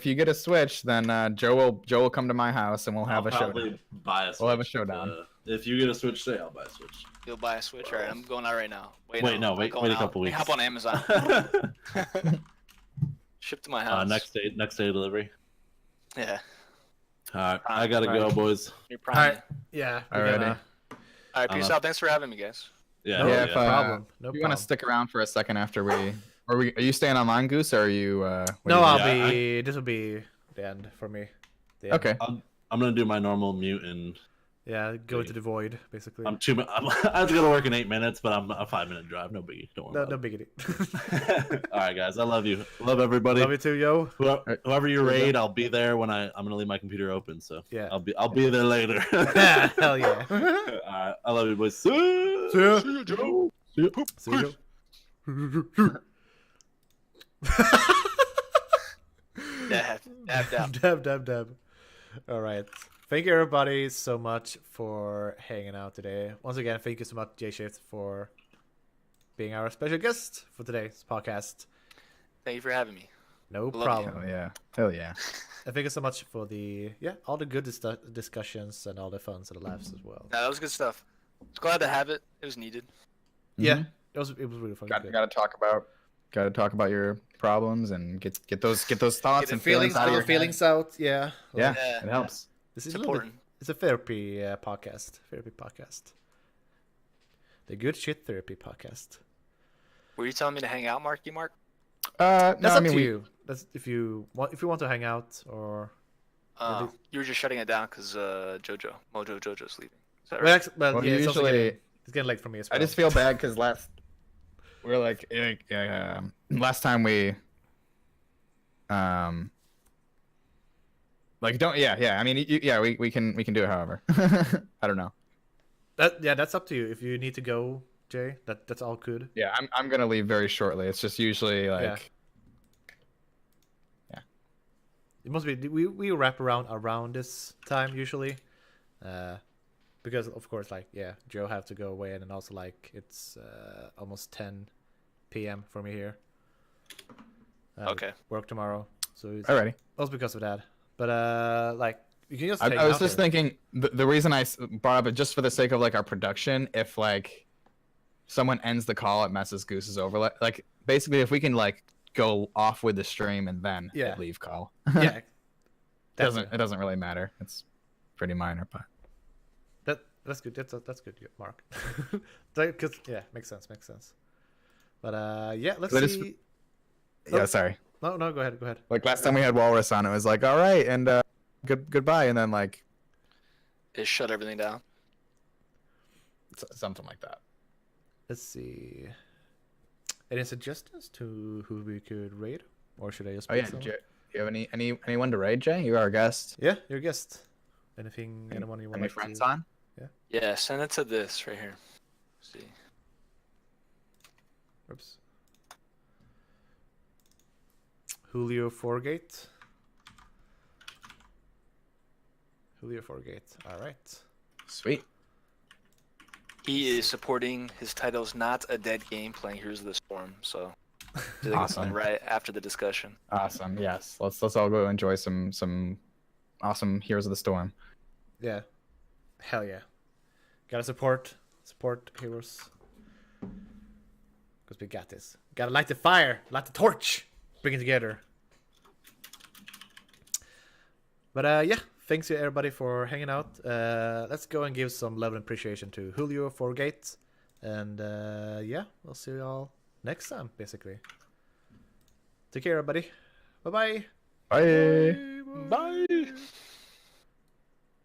you get a Switch, then Joe will come to my house and we'll have a showdown. probably buy a Switch. We'll have a showdown. If you get a Switch today, I'll buy a Switch. You'll buy a Switch? Alright, I'm going out right now. Wait, I'm no, wait going a out. couple weeks. Hop on Amazon. Ship to my house. next day delivery. Yeah. All right, I gotta All go, right. boys. You're All prime. right. Yeah. Alrighty. Alright, peace out. Thanks for having me, guys. Yeah, No, Yeah, yeah. if, problem. No you want problem. to stick around for a second after we, are you staying online, Goose, or are you? What No, are you I'll doing? be. This will be the end for me. The end. Okay. I'm gonna do my normal mute and Yeah, go into the void, basically. I have to go to work in 8 minutes, but I'm a 5-minute drive. No biggie. Don't No, worry. no biggity. All right, guys. I love you. Love everybody. Love you too, yo. Whoever you raid, I'll be there when I'm gonna leave my computer open. So Yeah. I'll be there later. Hell yeah. All right. I love you, boys. See ya. you, Joe. See ya. See you. Dab. All right. Thank you, everybody, so much for hanging out today. Once again, thank you so much, JShift, for being our special guest for today's podcast. Thank you for having me. No Love you. problem. Hell yeah. And thank you so much for all the good discussions and all the funs and the laughs as well. Nah, that was good stuff. I was glad to have it. It was needed. Yeah, it was really fun. Got to talk about your problems and get those thoughts the and feelings out of your head. feelings out. Yeah. Yeah, Yeah. it helps. This It's is a little bit, important. it's a therapy podcast. The Good Shit Therapy podcast. Were you telling me to hang out, Marky Mark? That's No, up I mean to we, you. That's if you want to hang out or. You were just shutting it down because Mojo Jojo's leaving. Is that Well, right? well, yeah, it's also usually it's getting late for me as well. I just feel bad because last time we I mean we can do it however. I don't know. That's up to you. If you need to go, Jay, that's all good. Yeah, I'm gonna leave very shortly. It's just usually like It must be we wrap around this time usually, because of course Joe have to go away and then also it's almost 10 p.m. for me here. Okay. Work tomorrow, so it's alrighty. also because of that. But you can just. I was just thinking the reason I brought up it just for the sake of our production. If someone ends the call, it messes Goose's over. Like basically, if we can go off with the stream and then Yeah. leave call. Yeah. It doesn't really matter. It's pretty minor, but That's good. That's good, Mark. Because makes sense. But let's But it's- see. yeah, sorry. No, go ahead. Like last time we had Walrus on, it was like, all right, and goodbye, and then It shut everything down. something like that. Let's see. Any suggestions to who we could raid, or should I just? Oh pick yeah, someone? do you have anyone to raid, Jay? You are our guest. Yeah, you're a guest. Anyone you want Any to friends on? Yeah, send it to this right here. Let's see. Oops. Julio Forgate. All right. Sweet. He is supporting his title's Not a Dead Game, playing Heroes of the Storm. So, Awesome. right after the discussion. Awesome. Yes. Let's all go enjoy some awesome Heroes of the Storm. Yeah. Hell yeah. Gotta support heroes. Because we got this. Gotta light the fire, light the torch, bring it together. But thanks to everybody for hanging out. Let's go and give some love and appreciation to Julio for Gate. And yeah, we'll see you all next time, basically. Take care, everybody. Bye-bye. Bye. Bye.